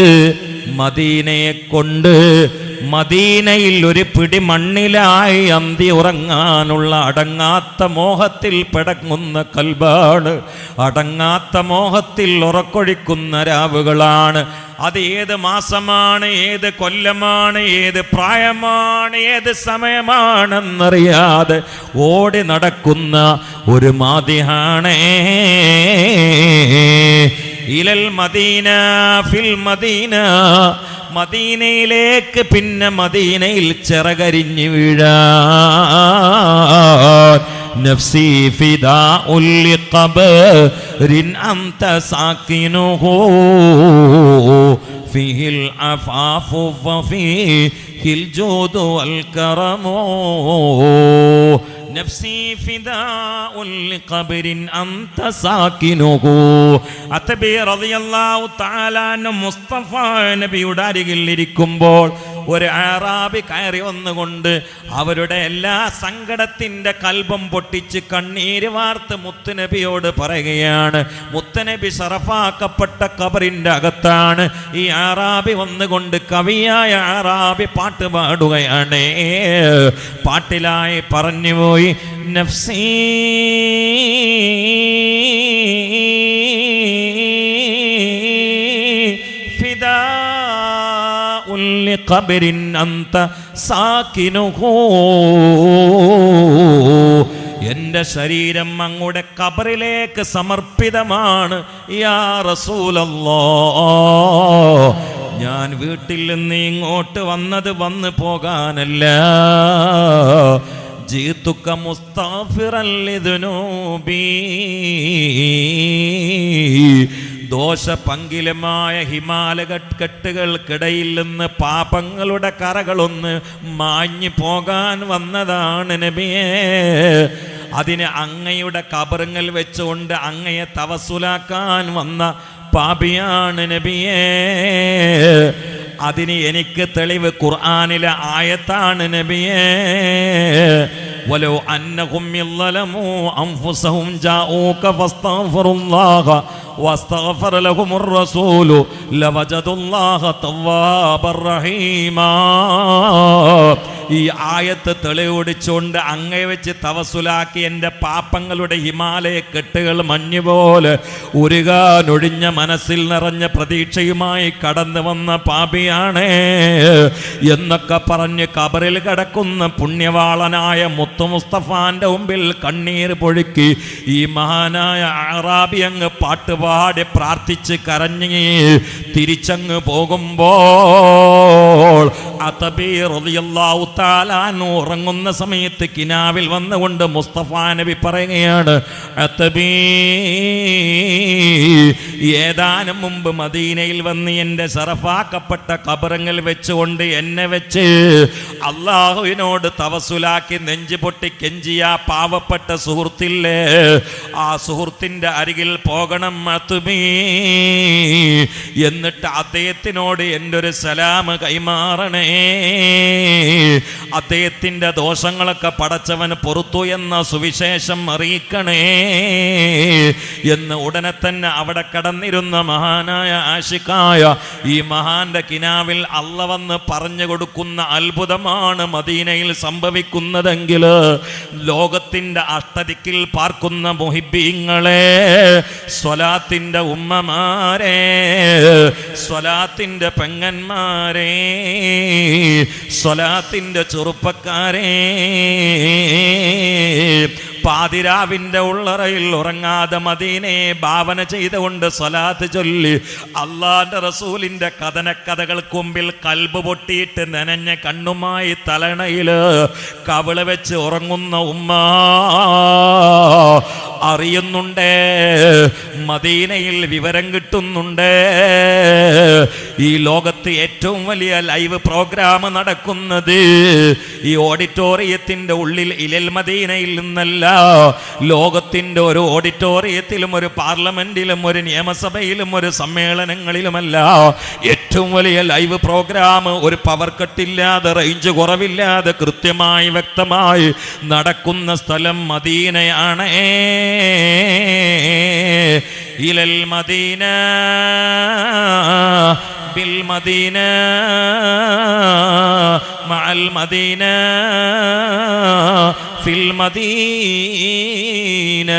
മദീനയെ കൊണ്ട് മദീനയിൽ ഒരു പിടി മണ്ണിലായി അന്തി ഉറങ്ങാനുള്ള അടങ്ങാത്ത മോഹത്തിൽ പിടങ്ങുന്ന കൽബാണ്, അടങ്ങാത്ത മോഹത്തിൽ ഉറക്കൊഴിക്കുന്ന രാവുകളാണ്. അത് ഏത് മാസമാണ്, ഏത് കൊല്ലമാണ്, ഏത് പ്രായമാണ്, ഏത് സമയമാണെന്നറിയാതെ ഓടി നടക്കുന്ന ഒരു മാദിഹാണേ. ഇലൽ മദീന ഫിൽ മദീന, മദീനയിലേക്ക്, പിന്നെ മദീനയിൽ ചിറകരിഞ്ഞു വീഴാൻ. നഫ്സി ഫിദാഉൽ ലിഖബറിൻ അൻത സാകിനുഹു ഫീഹിൽ അഫാഫു വഫീഹിൽ ജൂദു വൽ കറമു. നഫ്സി ഫിദാഉൽ ലിഖബറിൻ അൻത സാകിനുഹു. അത്തബി റളിയല്ലാഹു തആല അൻഹു മുസ്തഫ നബിയുടെ അരികിൽ ഇരിക്കുമ്പോൾ ഒരു അറാബി കയറി വന്നുകൊണ്ട് അവരുടെ എല്ലാ സങ്കടത്തിൻ്റെ കൽബം പൊട്ടിച്ച് കണ്ണീര് വാർത്ത് മുത്തുനബിയോട് പറയുകയാണ്. മുത്തുനബി ശറഫാക്കപ്പെട്ട ഖബറിൻ്റെ അകത്താണ്. ഈ അറാബി വന്നുകൊണ്ട് കവിയായ അറാബി പാട്ട് പാടുകയാണ്. പാട്ടിലായി പറഞ്ഞുപോയി, നഫ്സീ ഫിദാ ഖബറിൻ അൻത സാകിനുഹു. എൻ്റെ ശരീരം അങ്ങയുടെ ഖബറിലേക്ക് സമർപ്പിതമാണ് യാ റസൂലല്ലാഹ്. ഞാൻ വീട്ടിൽ നിന്ന് ഇങ്ങോട്ട് വന്നത് വന്നു പോകാനല്ല. ജീതുക മുസ്തഗ്ഫിറൻ ലിദുനൂബി, ദോഷപങ്കിലമായ ഹിമാലയക്കെട്ടുകൾക്കിടയിൽ നിന്ന് പാപങ്ങളുടെ കറകളൊന്ന് മാഞ്ഞു പോകാൻ വന്നതാണ് നബിയേ. അതിന് അങ്ങയുടെ ഖബറുകൾ വെച്ചുകൊണ്ട് അങ്ങയെ തവസ്സുലാക്കാൻ വന്ന പാപിയാണ് നബിയേ. അതിന് എനിക്ക് തെളിവ് ഖുർആനിലെ ആയത്താണ് നബിയേ. വലൗ അന്നഹും യളമൂ അൻഫുസഹും ജാഊക ഫസ്തഗ്ഫിറുല്ലാഹ വസ്തഗ്ഫറ ലഹുമുർ റസൂലു ലവജദുല്ലാഹ തവ്വാബർ റഹീമാ. ഈ ആയത്ത് തെളിവൊടിച്ചുകൊണ്ട് അങ്ങയെ വെച്ച് തവസ്സുലാക്കി എൻ്റെ പാപങ്ങളുടെ ഹിമാലയ കെട്ടുകൾ മഞ്ഞുപോലെ ഉരുകാനൊഴിഞ്ഞ മനസ്സിൽ നിറഞ്ഞ പ്രതീക്ഷയുമായി കടന്നു വന്ന പാപിയാണേ എന്നൊക്കെ പറഞ്ഞ് ഖബറിൽ കിടക്കുന്ന പുണ്യവാളനായ മുത്തു മുസ്തഫാന്റെ മുമ്പിൽ കണ്ണീർ പൊഴുക്കി ഈ മഹാനായ അറാബി അങ്ങ് പാട്ടുപാടി പ്രാർത്ഥിച്ച് കരഞ്ഞ് തിരിച്ചങ്ങ് പോകുമ്പോൾ അത്തബി റളിയല്ലാഹു തആല അൻഹു ഉറങ്ങുന്ന സമയത്ത് കിനാവിൽ വന്നുകൊണ്ട് മുസ്തഫ നബി പറയുകയാണ്, അത്തബി ഏതാനും മുമ്പ് മദീനയിൽ വന്ന് എൻ്റെ ശറഫാക്കപ്പെട്ട ഖബറുകൾ വെച്ചുകൊണ്ട് എന്നെ വെച്ച് അള്ളാഹുവിനോട് തവസ്സുലാക്കി നെഞ്ചു പൊട്ടി കെഞ്ചിയ പാവപ്പെട്ട സുഹൃത്തില്ലേ, ആ സുഹൃത്തിൻ്റെ അരികിൽ പോകണം അത്തബി. എന്നിട്ട് അദ്ദേഹത്തിനോട് എൻ്റെ ഒരു സലാം കൈമാറണേ. അദ്ദേഹത്തിൻ്റെ ദോഷങ്ങളൊക്കെ പടച്ചവന് പൊറുത്തു എന്ന സുവിശേഷം അറിയിക്കണേ എന്ന് ഉടനെ തന്നെ അവിടെ കടന്നിരുന്ന മഹാനായ ആശിക്കായ ഈ മഹാന്റെ കിനാവിൽ അള്ള വന്ന് പറഞ്ഞു കൊടുക്കുന്ന അത്ഭുതമാണ് മദീനയിൽ സംഭവിക്കുന്നതെങ്കിൽ ലോകത്തിൻ്റെ അഷ്ടദിക്കിൽ പാർക്കുന്ന മുഹിബ്ബീങ്ങളെ, സ്വലാത്തിൻ്റെ ഉമ്മമാരെ, സ്വലാത്തിൻ്റെ പെങ്ങന്മാരെ, സ്വലാത്തിൻ്റെ ചെറുപ്പക്കാരെ, പാതിരാവിൻ്റെ ഉള്ളറയിൽ ഉറങ്ങാതെ മദീനയെ ഭാവന ചെയ്തുകൊണ്ട് സ്വലാത്ത് ചൊല്ലി അള്ളാന്റെ റസൂലിൻ്റെ കഥനക്കഥകൾക്ക് മുമ്പിൽ കൽബ് പൊട്ടിയിട്ട് നനഞ്ഞ കണ്ണുമായി തലണയില് കവിള് വെച്ച് ഉറങ്ങുന്ന ഉമ്മ അറിയുന്നുണ്ട്, മദീനയിൽ വിവരം കിട്ടുന്നുണ്ട്. ഈ ലോകത്ത് ഏറ്റവും വലിയ ലൈവ് പ്രോഗ്രാം നടക്കുന്നത് ഈ ഓഡിറ്റോറിയത്തിന്റെ ഉള്ളിൽ ഇലൽ മദീനയിൽ നിന്നല്ല. ലോകത്തിന്റെ ഒരു ഓഡിറ്റോറിയത്തിലും ഒരു പാർലമെന്റിലും ഒരു നിയമസഭയിലും ഒരു സമ്മേളനങ്ങളിലുമല്ല. ഏറ്റവും വലിയ ലൈവ് പ്രോഗ്രാം ഒരു പവർ കട്ടില്ലാതെ റേഞ്ച് കുറവില്ലാതെ കൃത്യമായി വ്യക്തമായി നടക്കുന്ന സ്ഥലം മദീനയാണ്. ഇലൽ മദീന ബിൽ മദീന മഅൽ മദീന ഫിൽ മദീന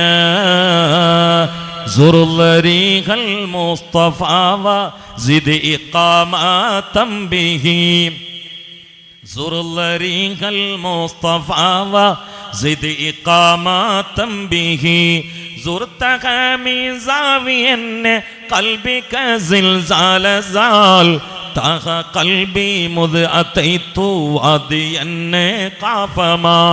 زر الريح المصطفى وزد إقامة به زر الريح المصطفى وزد إقامة به زرتها من زاوية قلبك زلزال زال طه قلبي مذ أتيت واديا قافما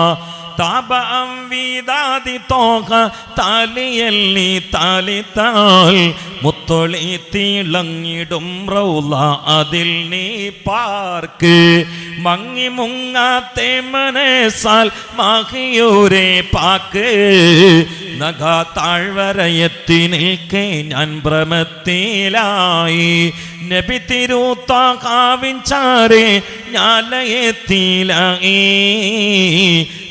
താപ അംവിദാദി തോക താലിയല്ലി താലിത്താൽ മുത്തൊളി തിളങ്ങിടും റൗള അതിൽ നീ പാർക്ക് മങ്ങി മുങ്ങാത്തെ മനസാൽ മാഹിയൂരെ പാക്ക് നഗ താഴ്വരയെത്തി നിൽക്കെ ഞാൻ ഭ്രമത്തിലായി നബി തിരുത്താകാവിൻചാരെ ഞാലയെത്തിലായി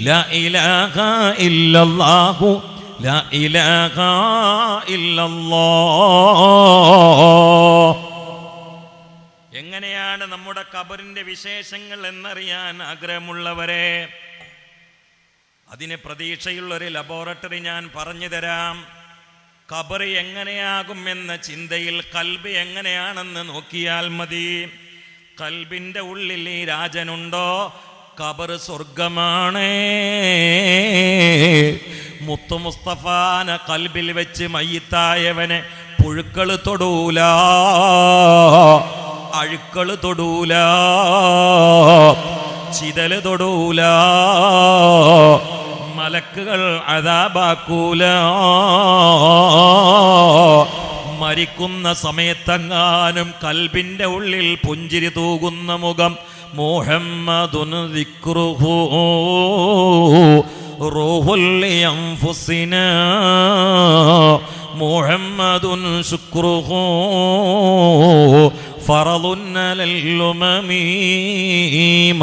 ലാ ഇലാഹ ഇല്ലല്ലാഹു ലാ ഇലാഹ ഇല്ലല്ലാഹ്. എങ്ങനെയാണ് നമ്മുടെ ഖബറിന്റെ വിശേഷങ്ങൾ എന്നറിയാൻ ആഗ്രഹമുള്ളവരെ, അതിന് പ്രതീക്ഷയുള്ള ഒരു ലബോറട്ടറി ഞാൻ പറഞ്ഞു തരാം. ഖബർ എങ്ങനെയാകുമെന്ന ചിന്തയിൽ കൽബ് എങ്ങനെയാണെന്ന് നോക്കിയാൽ മതി. കൽബിൻ്റെ ഉള്ളിൽ ഈ രാജനുണ്ടോ? ഖബർ സ്വർഗമാണ്. മുത്തു മുസ്തഫാന കൽബിൽ വെച്ച് മയ്യിത്തായവനെ പുഴുക്കൾ തൊടൂല, അഴുക്കൾ തൊടൂല, ചിതല് തൊടൂല, മലക്കുകൾ അദാബാക്കൂല. മരിക്കുന്ന സമയത്തെങ്ങാനും കൽബിൻ്റെ ഉള്ളിൽ പുഞ്ചിരി തൂകുന്ന മുഖം മുഹമ്മദുൻ ദിക്റുഹു റൂഹുൽ അൻഫുസിനാ മുഹമ്മദുൻ ശുക്റുഹു ഫറളുൻ അലൽ ഉമമി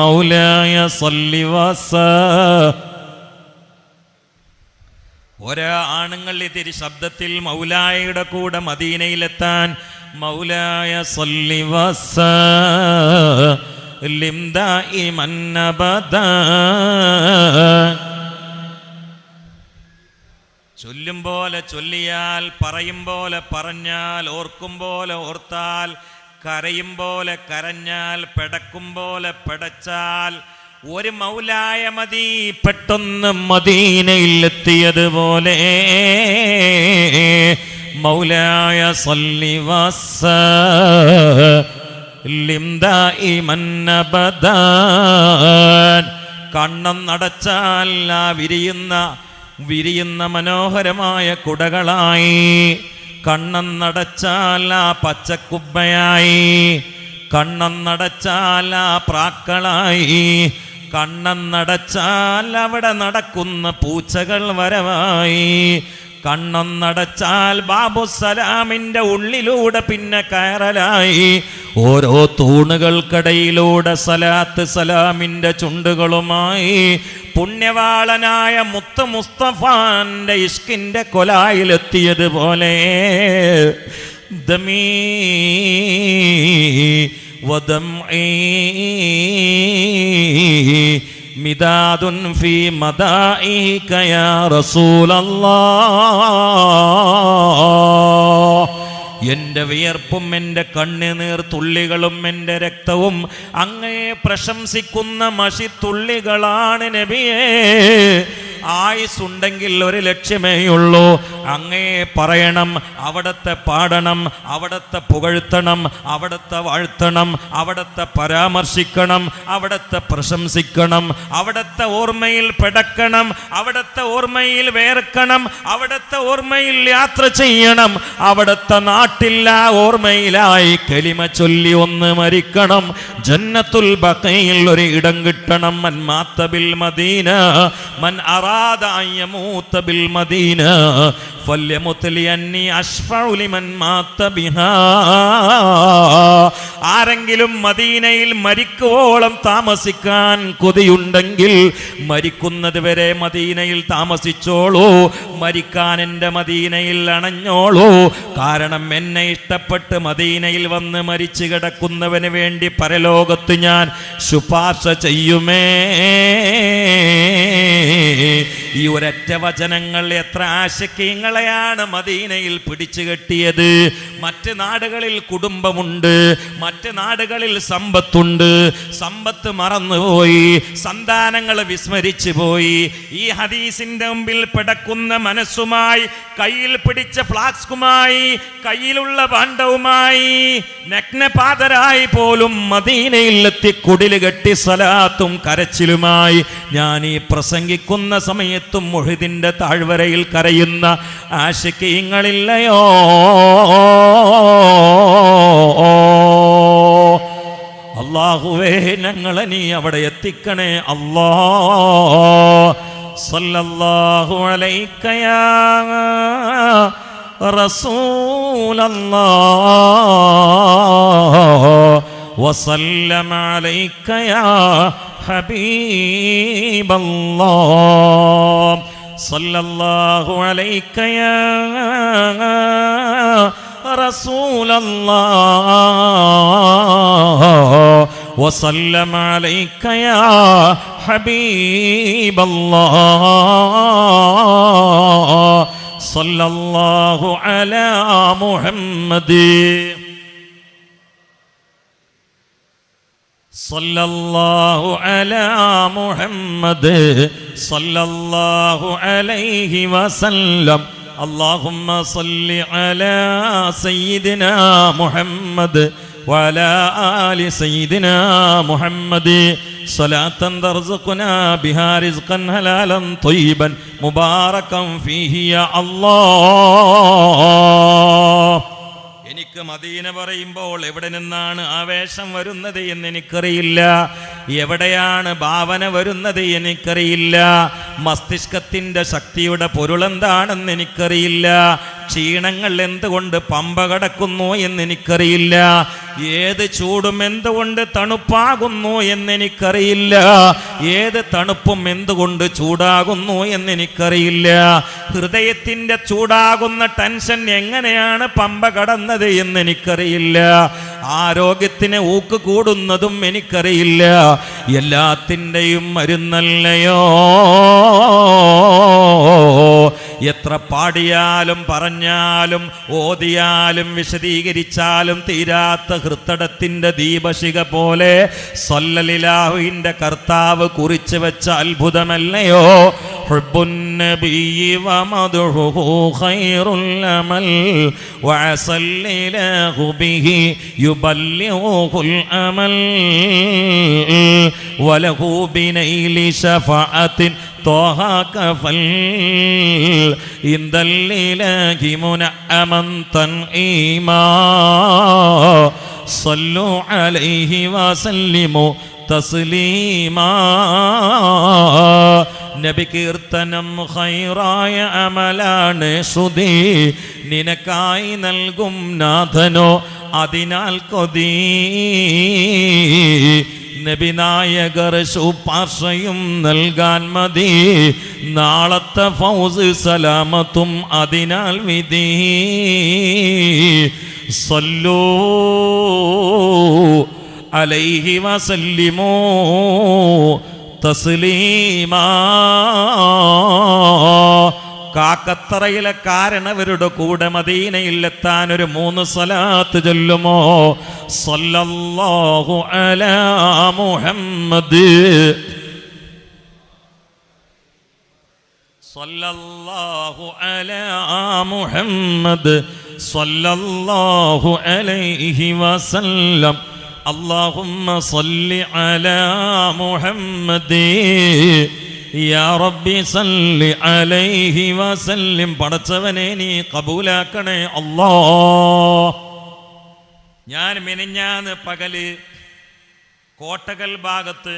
മൗലായ സല്ലി വസല്ലം. ഒരാണുങ്ങൾ ഇതിരി ശബ്ദത്തിൽ മൗലായയുടെ കൂടെ മദീനയിലെത്താൻ മൗലായ സല്ലി വസല്ലിം ദായിമൻ അബദാ. ചൊല്ലും പോലെ ചൊല്ലിയാൽ, പറയും പോലെ പറഞ്ഞാൽ, ഓർക്കും പോലെ ഓർത്താൽ, കരയും പോലെ കരഞ്ഞാൽ, പെടക്കും പോലെ പെടച്ചാൽ ഒരു മൗലായ മതി. പെട്ടെന്ന് മദീനയിൽ എത്തിയതുപോലെ മൗലായ സല്ലി വസല്ലിം ദായിമൻ അബദാ. കണ്ണം നടച്ചാൽ ആ വിരിയുന്ന മനോഹരമായ കുടകളായി, കണ്ണം നടച്ചാൽ ആ പച്ചക്കുബ്ബയായി, കണ്ണം നടച്ചാൽ ആ പ്രാക്കളായി, കണ്ണം നടച്ചാൽ അവിടെ നടക്കുന്ന പൂച്ചകൾ വരവായി, കണ്ണം നടച്ചാൽ ബാബുസലാമിൻ്റെ ഉള്ളിലൂടെ പിന്നെ കയറലായി. ഓരോ തൂണുകൾക്കിടയിലൂടെ സലാത്ത് സലാമിൻ്റെ ചുണ്ടുകളുമായി പുണ്യവാളനായ മുത്ത് മുസ്തഫാന്റെ ഇഷ്കിൻ്റെ കൊലായിലെത്തിയതുപോലെ ദമീ വദംഈ മിദാദുൻ ഫീ മദാഇക യാ റസൂലല്ലാഹ്. എൻ്റെ വിയർപ്പും എൻ്റെ കണ്ണുനീർ തുള്ളികളും എൻ്റെ രക്തവും അങ്ങയെ പ്രശംസിക്കുന്ന മഷിത്തുള്ളികളാണ് നബിയേ. ആയുസ്സുണ്ടെങ്കിൽ ഒരു ലക്ഷ്യമേയുള്ളൂ, അങ്ങേ പറയണം, അവിടത്തെ പാടണം, അവിടത്തെ പുകഴ്ത്തണം, അവിടത്തെ വാഴ്ത്തണം, അവിടത്തെ പരാമർശിക്കണം, അവിടത്തെ പ്രശംസിക്കണം, അവിടത്തെ ഓർമ്മയിൽ പെടക്കണം, അവിടത്തെ ഓർമ്മയിൽ വേർക്കണം, അവിടത്തെ ഓർമ്മയിൽ യാത്ര ചെയ്യണം, അവിടത്തെ നാട്ടിൽ ആ ഓർമ്മയിലായി കലിമ ചൊല്ലി ഒന്ന് മരിക്കണം, ജന്നത്തുൽ ബഖയിൽ ഒരു ഇടം കിട്ടണം. മൻ മാത ബിൽ മദീന മൻ അറാദ അൻ യമൂത ബിൽ മദീന ഫല്യമൂത് ലിഅന്നി അശ്ഫഉ ലിമൻ മാത ബിഹാ. ആരെങ്കിലും മദീനയിൽ മരിക്കുവോളം താമസിക്കാൻ കൊതിയുണ്ടെങ്കിൽ മരിക്കുന്നത് വരെ മദീനയിൽ താമസിച്ചോളൂ, മരിക്കാൻ എൻ്റെ മദീനയിൽ അണഞ്ഞോളൂ. കാരണം എന്നെ ഇഷ്ടപ്പെട്ട് മദീനയിൽ വന്ന് മരിച്ചു കിടക്കുന്നവന് വേണ്ടി പരലോകത്ത് ഞാൻ ശുപാർശ ചെയ്യുമേ. ഈ ഒരൊറ്റ വചനങ്ങൾ എത്ര ആശിക്കീങ്ങളെയാണ് മദീനയിൽ പിടിച്ചു കെട്ടിയത്. മറ്റ് നാടുകളിൽ കുടുംബമുണ്ട്, മറ്റ് നാടുകളിൽ സമ്പത്തുണ്ട്, സമ്പത്ത് മറന്നുപോയി, സന്താനങ്ങൾ വിസ്മരിച്ചു പോയി. ഈ ഹദീസിന്റെ മുമ്പിൽ പിടക്കുന്ന മനസ്സുമായി, കയ്യിൽ പിടിച്ച ഫ്ലാസ്കുമായി, കയ്യിലുള്ള ഭാണ്ഡവുമായി, നഗ്നപാതരായി പോലും മദീനയിലെത്തി കുടില് കെട്ടി സലാത്തും കരച്ചിലുമായി ഞാൻ ഈ പ്രസംഗിക്കുന്ന സമയത്തും മുഹ്ദിന്റെ താഴ്വരയിൽ കരയുന്ന ആശിക്കീങ്ങളില്ലയോ? അല്ലാഹുവേ, ഞങ്ങളെ നീ അവിടെ എത്തിക്കണേ അല്ലാ. സല്ലല്ലാഹു അലൈക യാ റസൂലല്ലാഹ് വസല്ലമ അലൈക യാ ഹബീബല്ലാഹ്. സല്ലല്ലാഹു അലൈക യാ റസൂലല്ലാഹ് വസല്ലമ അലൈക യാ ഹബീബല്ലാഹ്. സല്ലല്ലാഹു അലാ മുഹമ്മദ് സല്ലല്ലാഹു അലാ മുഹമ്മദ് സല്ലല്ലാഹു അലൈഹി വസല്ലം. اللهم صل على سيدنا محمد وعلى آل سيدنا محمد صلاة ترزقنا بها رزقا حلالا طيبا مباركا فيه يا الله. എനിക്ക് മദീന പറയുമ്പോൾ എവിടെ നിന്നാണ് ആവേശം വരുന്നത് എന്ന് എനിക്കറിയില്ല, എവിടെയാണ് ഭാവന വരുന്നത് എനിക്കറിയില്ല, മസ്തിഷ്കത്തിൻ്റെ ശക്തിയുടെ പൊരുളെന്താണെന്ന് എനിക്കറിയില്ല, ക്ഷീണങ്ങൾ എന്തുകൊണ്ട് പമ്പ കടക്കുന്നു എന്നെനിക്കറിയില്ല, ഏത് ചൂടും എന്തുകൊണ്ട് തണുപ്പാകുന്നു എന്നെനിക്കറിയില്ല, ഏത് തണുപ്പും എന്തുകൊണ്ട് ചൂടാകുന്നു എന്നെനിക്കറിയില്ല, ഹൃദയത്തിൻ്റെ ചൂടാകുന്ന ടെൻഷൻ എങ്ങനെയാണ് പമ്പ കടന്നത് എന്നെനിക്കറിയില്ല, ആരോഗ്യത്തിന് ഊക്ക് കൂടുന്നതും എനിക്കറിയില്ല. എല്ലാത്തിൻ്റെയും മരുന്നല്ലയോ? എത്ര പാടിയാലും പറഞ്ഞാലും ഓതിയാലും വിശദീകരിച്ചാലും തീരാത്ത ഹൃത്തടത്തിൻ്റെ ദീപശിഖ പോലെ സല്ലല്ലാഹുവിൻ്റെ കർത്താവ് കുറിച്ചു വെച്ച അത്ഭുതമല്ലയോ? ഹുബ്ബുൻ നബിയ്യി വമദ്ഹുഹു ഖൈറുൽ അമൽ വഅസല്ലിലാഹു ബിഹി യുബല്ലിഗുൽ അമൽ വലഹു ബിനൈലി ശഫാഅത്തിൻ طه كفل عند الإله منعما تنعيما صلوا عليه وسلموا تسليما. നബി കീർത്തനം ഖൈറായ അമലാണ് ശ്രുതി, നിനക്കായി നൽകും നാഥനോ അതിനാൽ കൊതി. നബി നായകർ ശുപാർശയും നൽകാൻ മതി, നാളത്തെ ഫൗസ് സലാമത്തും അതിനാൽ വിധി. സല്ലൂ അലൈഹി വസല്ലിമൂ തസ്ലീമാ. കാക്കത്തറയിലെ കാരണവരുടെ കൂടെ മദീനയിൽ എത്താൻ ഒരു 3 സ്വലാത്ത് ചൊല്ലുമോ? സല്ലല്ലാഹു അലാ മുഹമ്മദ് സല്ലല്ലാഹു അലാ മുഹമ്മദ് സല്ലല്ലാഹു അലൈഹി വസല്ലം. അല്ലാഹുമ്മ സല്ലി അലാ മുഹമ്മദ് യാ റബ്ബി സല്ലി അലൈഹി വസല്ലം. പടച്ചവനെ നീ കബൂലാക്കണേ അല്ലാ. ഞാൻ മിനിഞ്ഞാന്ന് പകല് കോട്ടകൽ ഭാഗത്ത്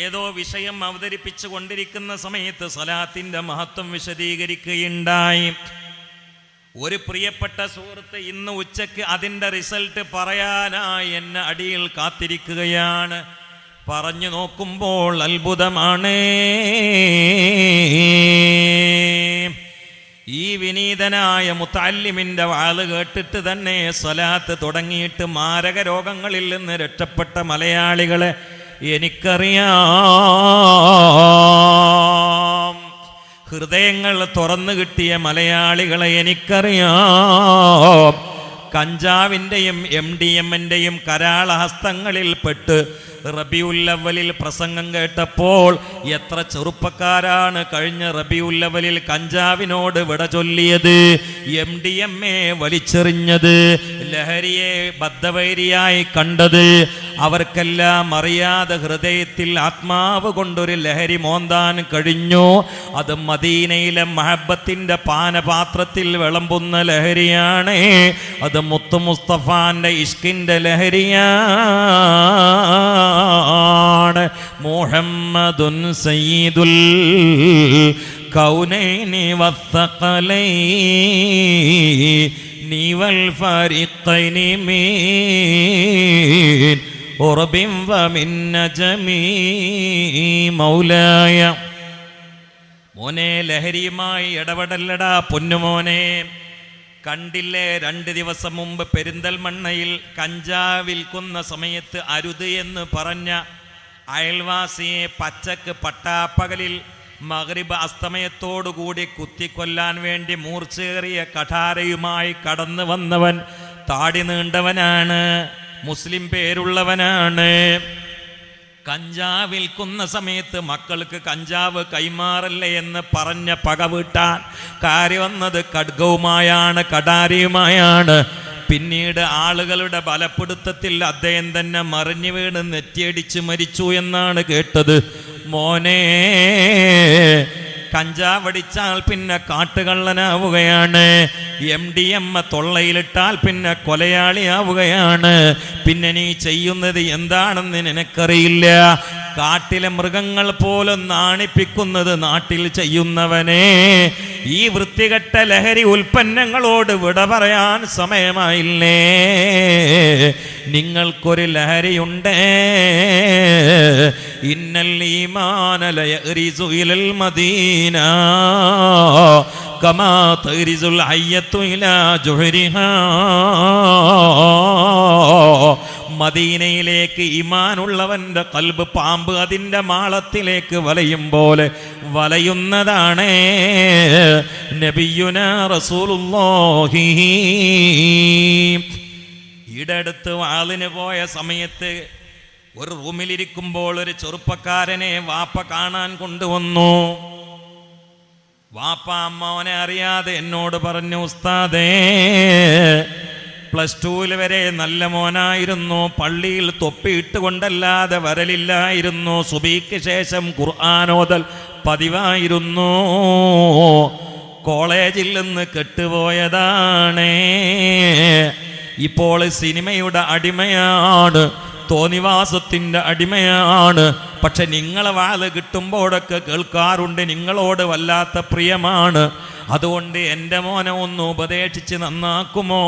ഏതോ വിഷയം അവതരിപ്പിച്ചു കൊണ്ടിരിക്കുന്ന സമയത്ത് സ്വലാത്തിന്റെ മഹത്വം വിശദീകരിക്കുകയുണ്ടായി. ഒരു പ്രിയപ്പെട്ട സുഹൃത്ത് ഇന്ന് ഉച്ചയ്ക്ക് അതിൻ്റെ റിസൾട്ട് പറയാനായി എന്നെ അടിയിൽ കാത്തിരിക്കുകയാണ്. പറഞ്ഞു നോക്കുമ്പോൾ അത്ഭുതമാണ്. ഈ വിനീതനായ മുത്തഅല്ലിമിന്റെ വാള് കേട്ടിട്ട് തന്നെ സ്വലാത്ത് തുടങ്ങിയിട്ട് മാരക രോഗങ്ങളിൽ നിന്ന് രക്ഷപ്പെട്ട മലയാളികളെ എനിക്കറിയാം. ഹൃദയങ്ങൾ തുറന്നു കിട്ടിയ മലയാളികളെ എനിക്കറിയാം. കഞ്ചാവിൻ്റെയും MDMൻ്റെയും കരാളഹസ്തങ്ങളിൽ പെട്ട് റബിയുൽ അവ്വലിൽ പ്രസംഗം കേട്ടപ്പോൾ എത്ര ചെറുപ്പക്കാരാണ് കഴിഞ്ഞ റബിയുൽ അവ്വലിൽ കഞ്ചാവിനോട് വിട ചൊല്ലിയത്, MDMA വലിച്ചെറിഞ്ഞത്, ലഹരിയെ ബദ്ധവൈരിയായി കണ്ടത്. അവർക്കെല്ലാം അറിയാതെ ഹൃദയത്തിൽ ആത്മാവ് കൊണ്ടൊരു ലഹരി മോന്താൻ കഴിഞ്ഞു. അത് മദീനയിലെ മഹബത്തിന്റെ പാനപാത്രത്തിൽ വിളമ്പുന്ന ലഹരിയാണ്. അത് മുത്തു മുസ്തഫാന്റെ ഇഷ്കിന്റെ ലഹരിയാണ്. മുഹമ്മദുൻ സയ്യിദുൽ കൗനൈനി വസ്സഖലൈനി വൽ ഫരീഖൈനി മീൻ ഉർബിൻ വമിൻ നജമി മൗലായ. മോനെ, ലഹരിയുമായി ഇടപെടല്ലടാ പൊന്നുമോനെ. കണ്ടില്ലേ, 2 ദിവസം മുമ്പ് പെരിന്തൽമണ്ണയിൽ കഞ്ചാവ് വിൽക്കുന്ന സമയത്ത് അരുത് എന്ന് പറഞ്ഞ അയൽവാസിയെ പച്ചക്ക് പട്ടാപ്പകലിൽ മഗ്രിബ് അസ്തമയത്തോടുകൂടി കുത്തിക്കൊല്ലാൻ വേണ്ടി മൂർച്ചേറിയ കഠാരയുമായി കടന്നു വന്നവൻ താടി നീണ്ടവനാണ്, മുസ്ലിം പേരുള്ളവനാണ്. കഞ്ചാവ് വിൽക്കുന്ന സമയത്ത് മക്കൾക്ക് കഞ്ചാവ് കൈമാറല്ലേ എന്ന് പറഞ്ഞ പക വീട്ടാൻ കാര്യം വന്നത് ഖഡ്ഗവുമായാണ്, കടാരിയുമായാണ്. പിന്നീട് ആളുകളുടെ ബലപ്പെടുത്തത്തിൽ അദ്ദേഹം തന്നെ മറിഞ്ഞു വീണ് നെറ്റിയടിച്ച് മരിച്ചു എന്നാണ് കേട്ടത്. മോനെ, കഞ്ചാവടിച്ചാൽ പിന്നെ കാട്ടുകള്ളനാവുകയാണ്, MDMA തൊള്ളയിലിട്ടാൽ പിന്നെ കൊലയാളിയാവുകയാണ്. പിന്നെ നീ ചെയ്യുന്നത് എന്താണെന്ന് നിനക്കറിയില്ല. കാട്ടിലെ മൃഗങ്ങൾ പോലും നാണിപ്പിക്കുന്നത് നാട്ടിൽ ചെയ്യുന്നവനെ. ഈ വൃത്തികെട്ട ലഹരി ഉൽപ്പന്നങ്ങളോട് വിട പറയാൻ സമയമായില്ലേ? നിങ്ങൾക്കൊരു ലഹരിയുണ്ട്. ഇന്നൽ ഈമാന ലയറിസു ഇലൽ മദീന കമാ തരിസുൽ ഹയ്യത്തു ഇലാ ജുഹരിഹാ. മദീനയിലേക്ക് ഈമാനുള്ളവന്റെ ഖൽബ് പാമ്പ് അതിൻ്റെ മാളത്തിലേക്ക് വലയും പോലെ വലയുന്നതാണ്. നബിയുനാ റസൂലുള്ളാഹി ഈടടുത്ത് വാളിന് പോയ സമയത്ത് ഒരു റൂമിലിരിക്കുമ്പോൾ ഒരു ചെറുപ്പക്കാരനെ വാപ്പ കാണാൻ കൊണ്ടുവന്നു. വാപ്പ അമ്മോനെ അറിയാതെ എന്നോട് പറഞ്ഞു, ഉസ്താദേ, +2 വരെ നല്ല മോനായിരുന്നു, പള്ളിയിൽ തൊപ്പിയിട്ട് കൊണ്ടല്ലാതെ വരലില്ലായിരുന്നു, സുബഹിക്ക് ശേഷം ഖുർആനോദൽ പതിവായിരുന്നു, കോളേജിൽ നിന്ന് കെട്ടുപോയതാണ്, ഇപ്പോൾ സിനിമയുടെ അടിമയാണ്, തോന്നിവാസത്തിൻ്റെ അടിമയാണ്. പക്ഷെ നിങ്ങളെ വാല് കിട്ടുമ്പോഴൊക്കെ കേൾക്കാറുണ്ട്, നിങ്ങളോട് വല്ലാത്ത പ്രിയമാണ്. അതുകൊണ്ട് എൻ്റെ മോനെ ഒന്ന് ഉപദേശിച്ച് നന്നാക്കുമോ?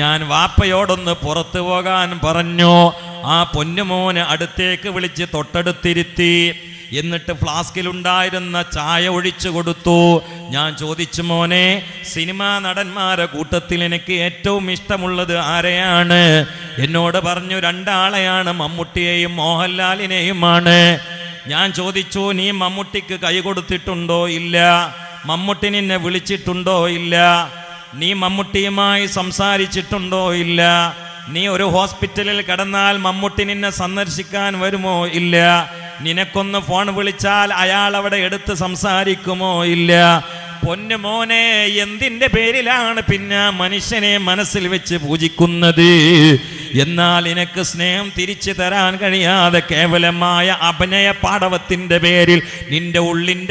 ഞാൻ വാപ്പയോടൊന്ന് പുറത്തു പോകാൻ പറഞ്ഞു. ആ പൊന്നുമോനെ അടുത്തേക്ക് വിളിച്ച് തൊട്ടടുത്തിരുത്തി. എന്നിട്ട് ഫ്ലാസ്കിലുണ്ടായിരുന്ന ചായ ഒഴിച്ചു കൊടുത്തു. ഞാൻ ചോദിച്ചു, മോനെ, സിനിമാ നടന്മാരെ കൂട്ടത്തിൽ എനിക്ക് ഏറ്റവും ഇഷ്ടമുള്ളത് ആരെയാണ്? എന്നോട് പറഞ്ഞു, 2 ആളെയാണ്, മമ്മൂട്ടിയെയും മോഹൻലാലിനെയുമാണ്. ഞാൻ ചോദിച്ചു, നീ മമ്മൂട്ടിക്ക് കൈ കൊടുത്തിട്ടുണ്ടോ? ഇല്ല. മമ്മൂട്ടി നിന്നെ വിളിച്ചിട്ടുണ്ടോ? ഇല്ല. നീ മമ്മൂട്ടിയുമായി സംസാരിച്ചിട്ടുണ്ടോ? ഇല്ല. നീ ഒരു ഹോസ്പിറ്റലിൽ കിടന്നാൽ മമ്മൂട്ടി നിന്നെ സന്ദർശിക്കാൻ വരുമോ? ഇല്ല. നിനക്കൊന്ന് ഫോൺ വിളിച്ചാൽ അയാൾ അവിടെ എടുത്ത് സംസാരിക്കുമോ? ഇല്ല. പൊന്നു മോനെ, എന്തിൻ്റെ പേരിലാണ് പിന്നെ മനുഷ്യനെ മനസ്സിൽ വെച്ച് പൂജിക്കുന്നത്? എന്നാൽ നിനക്ക് സ്നേഹം തിരിച്ചു തരാൻ കഴിയാതെ കേവലമായ അഭിനയ പാടവത്തിൻ്റെ പേരിൽ നിന്റെ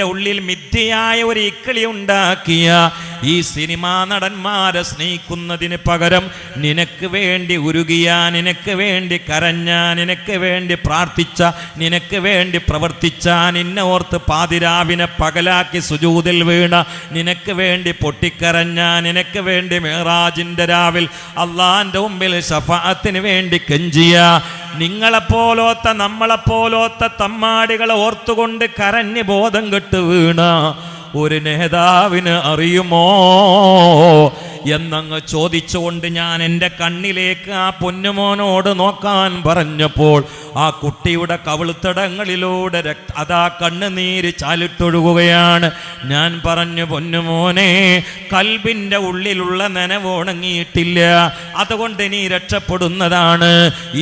ഉള്ളിൽ മിഥ്യയായ ഒരു ഇക്കിളി ഉണ്ടാക്കിയ ഈ സിനിമാ നടന്മാരെ സ്നേഹിക്കുന്നതിന് പകരം നിനക്ക് വേണ്ടി ഉരുകിയ, നിനക്ക് വേണ്ടി കരഞ്ഞ, നിനക്ക് വേണ്ടി പ്രാർത്ഥിച്ച, നിനക്ക് വേണ്ടി പ്രവർത്തിച്ച, നിന്നെ ഓർത്ത് പാതിരാവിനെ പകലാക്കി സുജൂദിൽ വീണ, നിനക്ക് വേണ്ടി പൊട്ടിക്കരഞ്ഞ, നിനക്ക് വേണ്ടി മിഅ്റാജിന്റെ രാവിൽ അള്ളാന്റെ മുമ്പിൽ ശഫാഅത്തിന് വേണ്ടി കെഞ്ചിയ, നിങ്ങളെപ്പോലോത്ത നമ്മളെപ്പോലോത്ത തമ്മാടികളെ ഓർത്തുകൊണ്ട് കരഞ്ഞ് ബോധം കെട്ട് വീണ ഒരു നേതാവിന് അറിയുമോ എന്നങ്ങ് ചോദിച്ചുകൊണ്ട് ഞാൻ എൻ്റെ കണ്ണിലേക്ക് ആ പൊന്നുമോനോട് നോക്കാൻ പറഞ്ഞപ്പോൾ ആ കുട്ടിയുടെ കവിൾത്തടങ്ങളിലൂടെ അതാ കണ്ണുനീര് ചാലിട്ടൊഴുകുകയാണ്. ഞാൻ പറഞ്ഞു, പൊന്നുമോനെ, കൽബിൻ്റെ ഉള്ളിലുള്ള നനവ് ഉണങ്ങിയിട്ടില്ല, അതുകൊണ്ട് നീ രക്ഷപ്പെടുന്നതാണ്.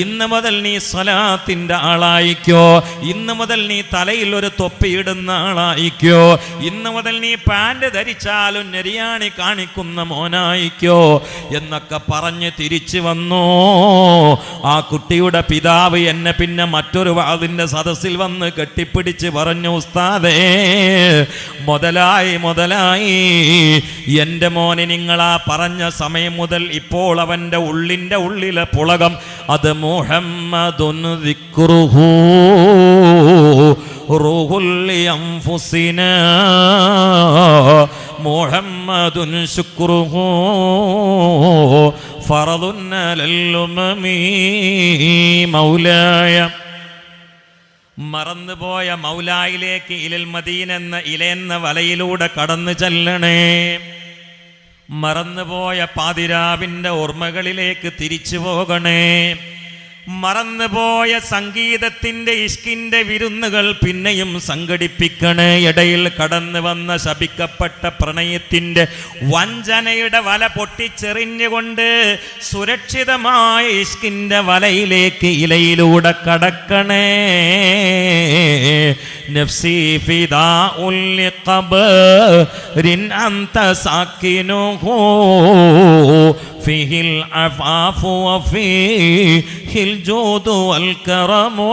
ഇന്ന് മുതൽ നീ സ്വലാത്തിൻ്റെ ആളായിക്കോ, ഇന്ന് മുതൽ നീ തലയിൽ ഒരു തൊപ്പിയിടുന്ന ആളായിക്കോ, ഇന്ന് മുതൽ നീ പാൻറ് ധരിച്ചാലും നെരിയാണി കാണിക്കുന്ന മോനായിക്കോ എന്നൊക്കെ പറഞ്ഞ് തിരിച്ചു വന്നു. ആ കുട്ടിയുടെ പിതാവ് എന്നെ പിന്നെ മറ്റൊരു വാദിന്റെ സദസ്സിൽ വന്ന് കെട്ടിപ്പിടിച്ച് പറഞ്ഞു, ഉസ്താദേ, മുതലായി എൻ്റെ മോനെ നിങ്ങളാ പറഞ്ഞ സമയം മുതൽ ഇപ്പോൾ അവൻ്റെ ഉള്ളിലെ പുളകം അത് മുഹമ്മദുൻ ദിക്റുഹു റൂഹുൽ അൻഫുസിനാ മുഹമ്മദുൻ ശുക്റുഹു ഫറദുൻ അലൽ ഉമമി മൗലായ. മറന്നുപോയ മൗലായിലേക്ക് ഇലൽ മദീന എന്ന ഇലയെന്ന വലയിലൂടെ കടന്നു ചെല്ലണേ. മറന്നുപോയ പാതിരാവിൻ്റെ ഓർമ്മകളിലേക്ക് തിരിച്ചു പോകണേ. മറന്നുപോയ സംഗീതത്തിൻ്റെ ഇഷ്കിൻ്റെ വിരുന്നുകൾ പിന്നെയും സംഘടിപ്പിക്കണേ. ഇടയിൽ കടന്നു വന്ന ശപിക്കപ്പെട്ട പ്രണയത്തിൻ്റെ വഞ്ചനയുടെ വല പൊട്ടിച്ചെറിഞ്ഞുകൊണ്ട് സുരക്ഷിതമായ ഇഷ്കിൻ്റെ വലയിലേക്ക് ഇലയിലൂടെ കടക്കണേ. നഫ്സി ഫിദാഉൽ ലിഖബറിൻ അൻത സാകിനുഹു ഫീഹിൽ അഫാഫു വഫീഹിൽ ജൂദു വൽ കറമു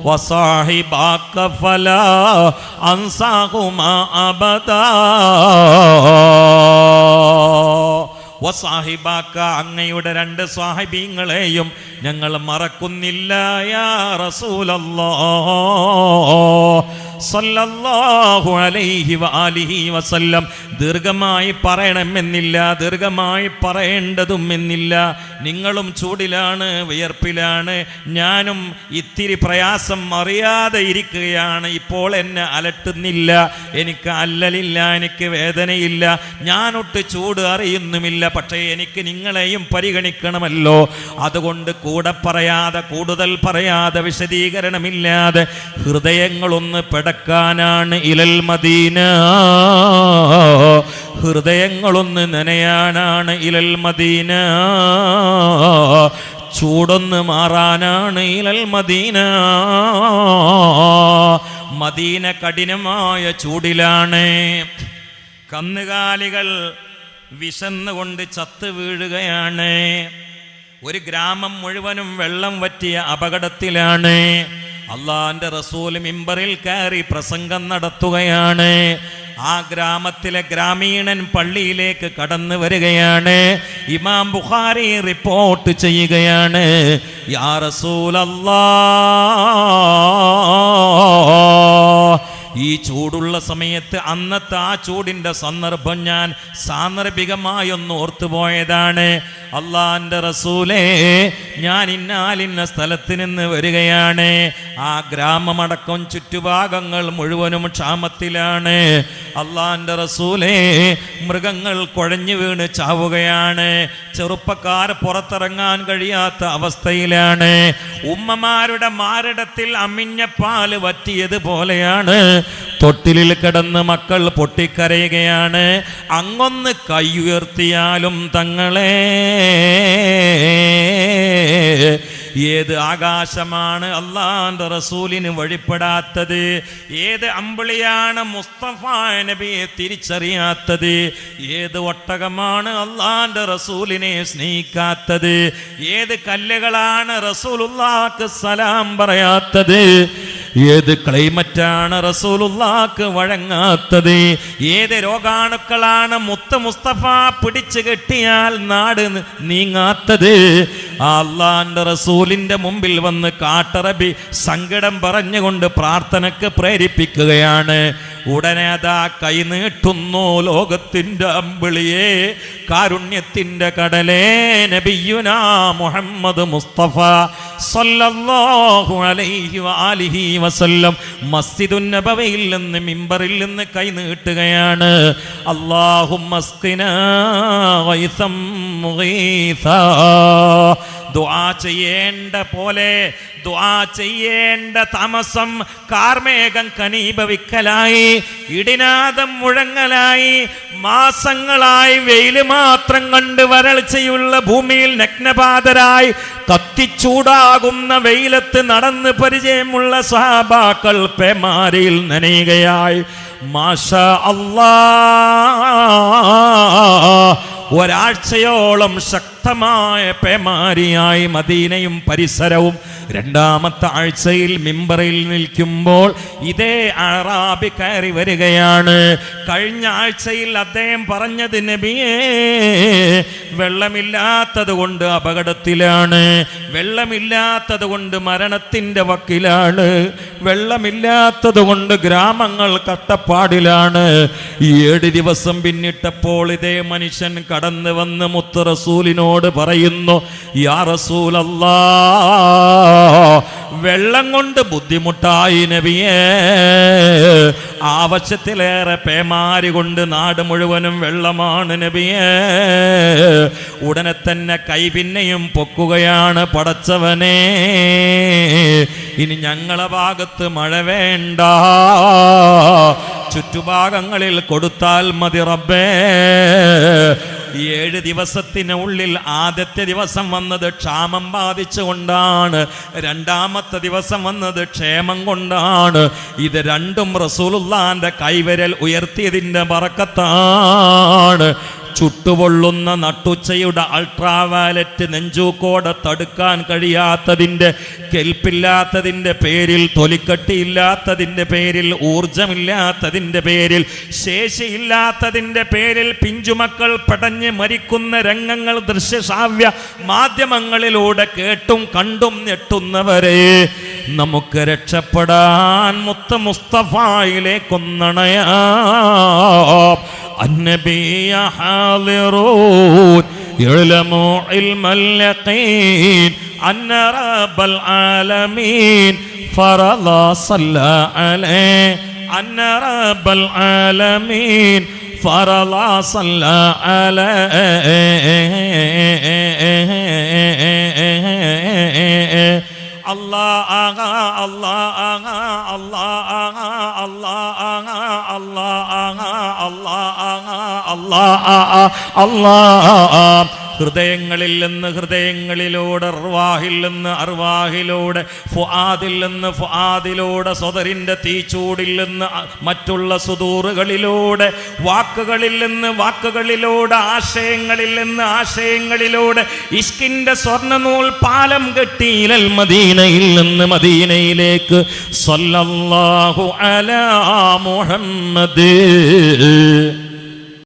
വസാഹിബക ഫലാ അൻസാഹുമാ അബദാ വസാഹിബാക്ക, അങ്ങയുടെ രണ്ട് സ്വാഹിബീങ്ങളെയും ഞങ്ങൾ മറക്കുന്നില്ല. യാ റസൂലല്ലാഹ് സല്ലല്ലാഹു അലൈഹി വആലിഹി വസല്ലം. ദീർഘമായി പറയണമെന്നില്ല, ദീർഘമായി പറയേണ്ടതും എന്നില്ല. നിങ്ങളും ചൂടിലാണ്, വിയർപ്പിലാണ്, ഞാനും ഇത്തിരി പ്രയാസം അറിയാതെ ഇരിക്കുകയാണ്. ഇപ്പോൾ എന്നെ അലട്ടുന്നില്ല, എനിക്ക് അല്ലലില്ല, എനിക്ക് വേദനയില്ല, ഞാനൊട്ട് ചൂട് അറിയുന്നുമില്ല. പക്ഷേ എനിക്ക് നിങ്ങളെയും പരിഗണിക്കണമല്ലോ. അതുകൊണ്ട് കൂടെ പറയാതെ, കൂടുതൽ പറയാതെ, വിശദീകരണമില്ലാതെ ഹൃദയങ്ങളൊന്ന് പെടക്കാനാണ് ഇലൽ മദീന. ഹൃദയങ്ങളൊന്ന് നനയാനാണ് ഇലൽ മദീന. ചൂടൊന്ന് മാറാനാണ് ഇലൽ മദീന. മദീന കഠിനമായ ചൂടിലാണ്. കന്നുകാലികൾ വിശന്നുകൊണ്ട് ചത്ത് വീഴുകയാണ്. ഒരു ഗ്രാമം മുഴുവനും വെള്ളം വറ്റിയ അപകടത്തിലാണ്. അള്ളാന്റെ റസൂൽ മിമ്പറിൽ കയറി പ്രസംഗം നടത്തുകയാണ്. ആ ഗ്രാമത്തിലെ ഗ്രാമീണൻ പള്ളിയിലേക്ക് കടന്നു വരികയാണ്. ഇമാം ബുഖാരി റിപ്പോർട്ട് ചെയ്യുകയാണ്, യാ റസൂലല്ലാഹ്, ഈ ചൂടുള്ള സമയത്ത് അന്നത്തെ ആ ചൂടിൻ്റെ സന്ദർഭം ഞാൻ സാന്ദർഭികമായൊന്ന് ഓർത്തുപോയതാണ്. അള്ളാന്റെ റസൂലേ, ഞാൻ ഇന്നാലിന്ന സ്ഥലത്ത് നിന്ന് വരികയാണ്. ആ ഗ്രാമമടക്കം ചുറ്റുഭാഗങ്ങൾ മുഴുവനും ക്ഷാമത്തിലാണ്. അള്ളാന്റെ റസൂലേ, മൃഗങ്ങൾ കുഴഞ്ഞു വീണ് ചാവുകയാണ്. ചെറുപ്പക്കാർ പുറത്തിറങ്ങാൻ കഴിയാത്ത അവസ്ഥയിലാണ്. ഉമ്മമാരുടെ മാറിടത്തിൽ അമ്മിഞ്ഞ പാല് വറ്റിയതുപോലെയാണ്. തൊട്ടിലിൽ കിടന്ന് മക്കൾ പൊട്ടിക്കരയുകയാണ്. അങ്ങൊന്ന് കൈ ഉയർത്തിയാലും തങ്ങളെ ഏത് ആകാശമാണ് അള്ളാന്റെ റസൂലിന് വഴിപ്പെടാത്തത്? ഏത് അമ്പിളിയാണ് മുസ്തഫ നബിയെ തിരിച്ചറിയാത്തത്? ഏത് ഒട്ടകമാണ് അള്ളാന്റെ റസൂലിനെ സ്നേഹിക്കാത്തത്? ഏത് കല്ലുകളാണ് റസൂലുള്ളാഹിക്ക് സലാം പറയാത്തത്? ഏത് ക്ലൈമറ്റാണ് റസൂലുള്ളാഹിക്ക് വഴങ്ങാത്തത്? ഏത് രോഗാണുക്കളാണ് മുത്ത് മുസ്തഫ പിടിച്ചു കെട്ടിയാൽ നാട് നീങ്ങാത്തത്? അള്ളാന്റെ റസൂലിന്റെ മുമ്പിൽ വന്ന് കാട്ടറബി സങ്കടം പറഞ്ഞുകൊണ്ട് പ്രാർത്ഥനക്ക് പ്രേരിപ്പിക്കുകയാണ്. ഉടനെ അതാ കൈ നീട്ടുന്നു ലോകത്തിന്റെ അമ്പിളിയെ, കാരുണ്യത്തിന്റെ കടലേ, നബിയുനാ മുഹമ്മദ് മുസ്തഫ സല്ലല്ലാഹു അലൈഹി വആലിഹി വസല്ലം മസ്ജിദുൻ നബവിയിൽ നിന്ന് മിമ്പറിൽ നിന്ന് കൈ നീട്ടുകയാണ്. അല്ലാഹുമ്മ അസ്ഖിനാ ഗൈസം മുഗീസാ. ദുആ ചെയ്യേണ്ട പോലെ, ദുആ ചെയ്യേണ്ട താമസം കാർമേഘം കനീഭവിക്കലായി, ഇടിനാദം മുഴങ്ങലായി, മാസങ്ങളായി വെയിൽ മാത്രം കണ്ട് വരൾച്ചയുള്ള ഭൂമിയിൽ നഗ്നപാതരായി കത്തിച്ചൂടാകുന്ന വെയിലത്ത് നടന്ന് പരിചയമുള്ള സ്വഹാബാക്കൾ പേമാരിയിൽ നനയുകയായി. മാഷാ അല്ലാഹ്, ഒരാഴ്ചയോളം ശക്തമായ പേമാരിയായി മദീനയും പരിസരവും. രണ്ടാമത്തെ ആഴ്ചയിൽ മിമ്പറിൽ നിൽക്കുമ്പോൾ ഇതേ അറാബി കയറി വരികയാണ്. കഴിഞ്ഞ ആഴ്ചയിൽ അദ്ദേഹം പറഞ്ഞത്, നബിയേ വെള്ളമില്ലാത്തത് കൊണ്ട് അപകടത്തിലാണ്, വെള്ളമില്ലാത്തത് കൊണ്ട് മരണത്തിൻ്റെ വക്കിലാണ്, വെള്ളമില്ലാത്തത് കൊണ്ട് ഗ്രാമങ്ങൾ കട്ടപ്പാടിലാണ്. 7 ദിവസം പിന്നിട്ടപ്പോൾ ഇതേ മനുഷ്യൻ കടന്നു വന്ന് മുത്ത് റസൂലിനോട് പറയുന്നു, യാ റസൂലല്ലാഹ്, വെള്ളം കൊണ്ട് ബുദ്ധിമുട്ടായി നബിയേ, ആവശ്യത്തിലേറെ പേമാരി കൊണ്ട് നാട് മുഴുവനും വെള്ളമാണ് നബിയേ. ഉടനെ തന്നെ കൈ പിന്നെയും പൊക്കുകയാണ്, പടച്ചവനേ ഇനി ഞങ്ങളെ ഭാഗത്ത് മഴ വേണ്ട, ചുറ്റുഭാഗങ്ങളിൽ കൊടുത്താൽ മതി റബ്ബേ. 7 ദിവസത്തിനുള്ളിൽ ആദ്യത്തെ ദിവസം വന്നത് ക്ഷാമം ബാധിച്ചുകൊണ്ടാണ്, രണ്ടാമത്തെ ദിവസം വന്നത് ക്ഷേമം കൊണ്ടാണ്. ഇത് രണ്ടും റസൂലുള്ളാന്റെ കൈവിരൽ ഉയർത്തിയതിൻ്റെ ബറക്കത്താണ്. ചുട്ടുപൊള്ളുന്ന നട്ടുച്ചയുടെ അൾട്രാവയലറ്റ് നെഞ്ചൂക്കോടെ തടുക്കാൻ കഴിയാത്തതിൻ്റെ, കെൽപ്പില്ലാത്തതിൻ്റെ പേരിൽ, തൊലിക്കട്ടിയില്ലാത്തതിൻ്റെ പേരിൽ, ഊർജമില്ലാത്തതിൻ്റെ പേരിൽ, ശേഷിയില്ലാത്തതിൻ്റെ പേരിൽ പിഞ്ചുമക്കൾ പടഞ്ഞ് മരിക്കുന്ന രംഗങ്ങൾ ദൃശ്യശ്രാവ്യ മാധ്യമങ്ങളിലൂടെ കേട്ടും കണ്ടും ഞെട്ടുന്നവരെ നമുക്ക് രക്ഷപ്പെടാൻ മുത്ത് മുസ്തഫയിലേക്കൊന്നണയാം. النبي حاضرون يعلموا علم اليقين أن رب العالمين فرض صلى عليه أن رب العالمين فرض صلى عليه. الله آغا الله آغا الله آغا الله آغا الله آغا الله آغا الله آغا الله. ഹൃദയങ്ങളിൽ നിന്ന് ഹൃദയങ്ങളിലൂടെ, അർവാഹിൽ നിന്ന് അർവാഹിലൂടെ, ഫുആദിൽ നിന്ന് ഫുആദിലൂടെ, സ്വദറിൻ്റെ തീച്ചൂടിൽ നിന്ന് മറ്റുള്ള സുദൂറുകളിലൂടെ, വാക്കുകളിൽ നിന്ന് വാക്കുകളിലൂടെ, ആശയങ്ങളിൽ നിന്ന് ആശയങ്ങളിലൂടെ ഇഷ്കിൻ്റെ സ്വർണ്ണനൂൽ പാലം കെട്ടി ഇലൽ മദീനയിൽ നിന്ന് മദീനയിലേക്ക്. സല്ലല്ലാഹു അലാ മുഹമ്മദ്.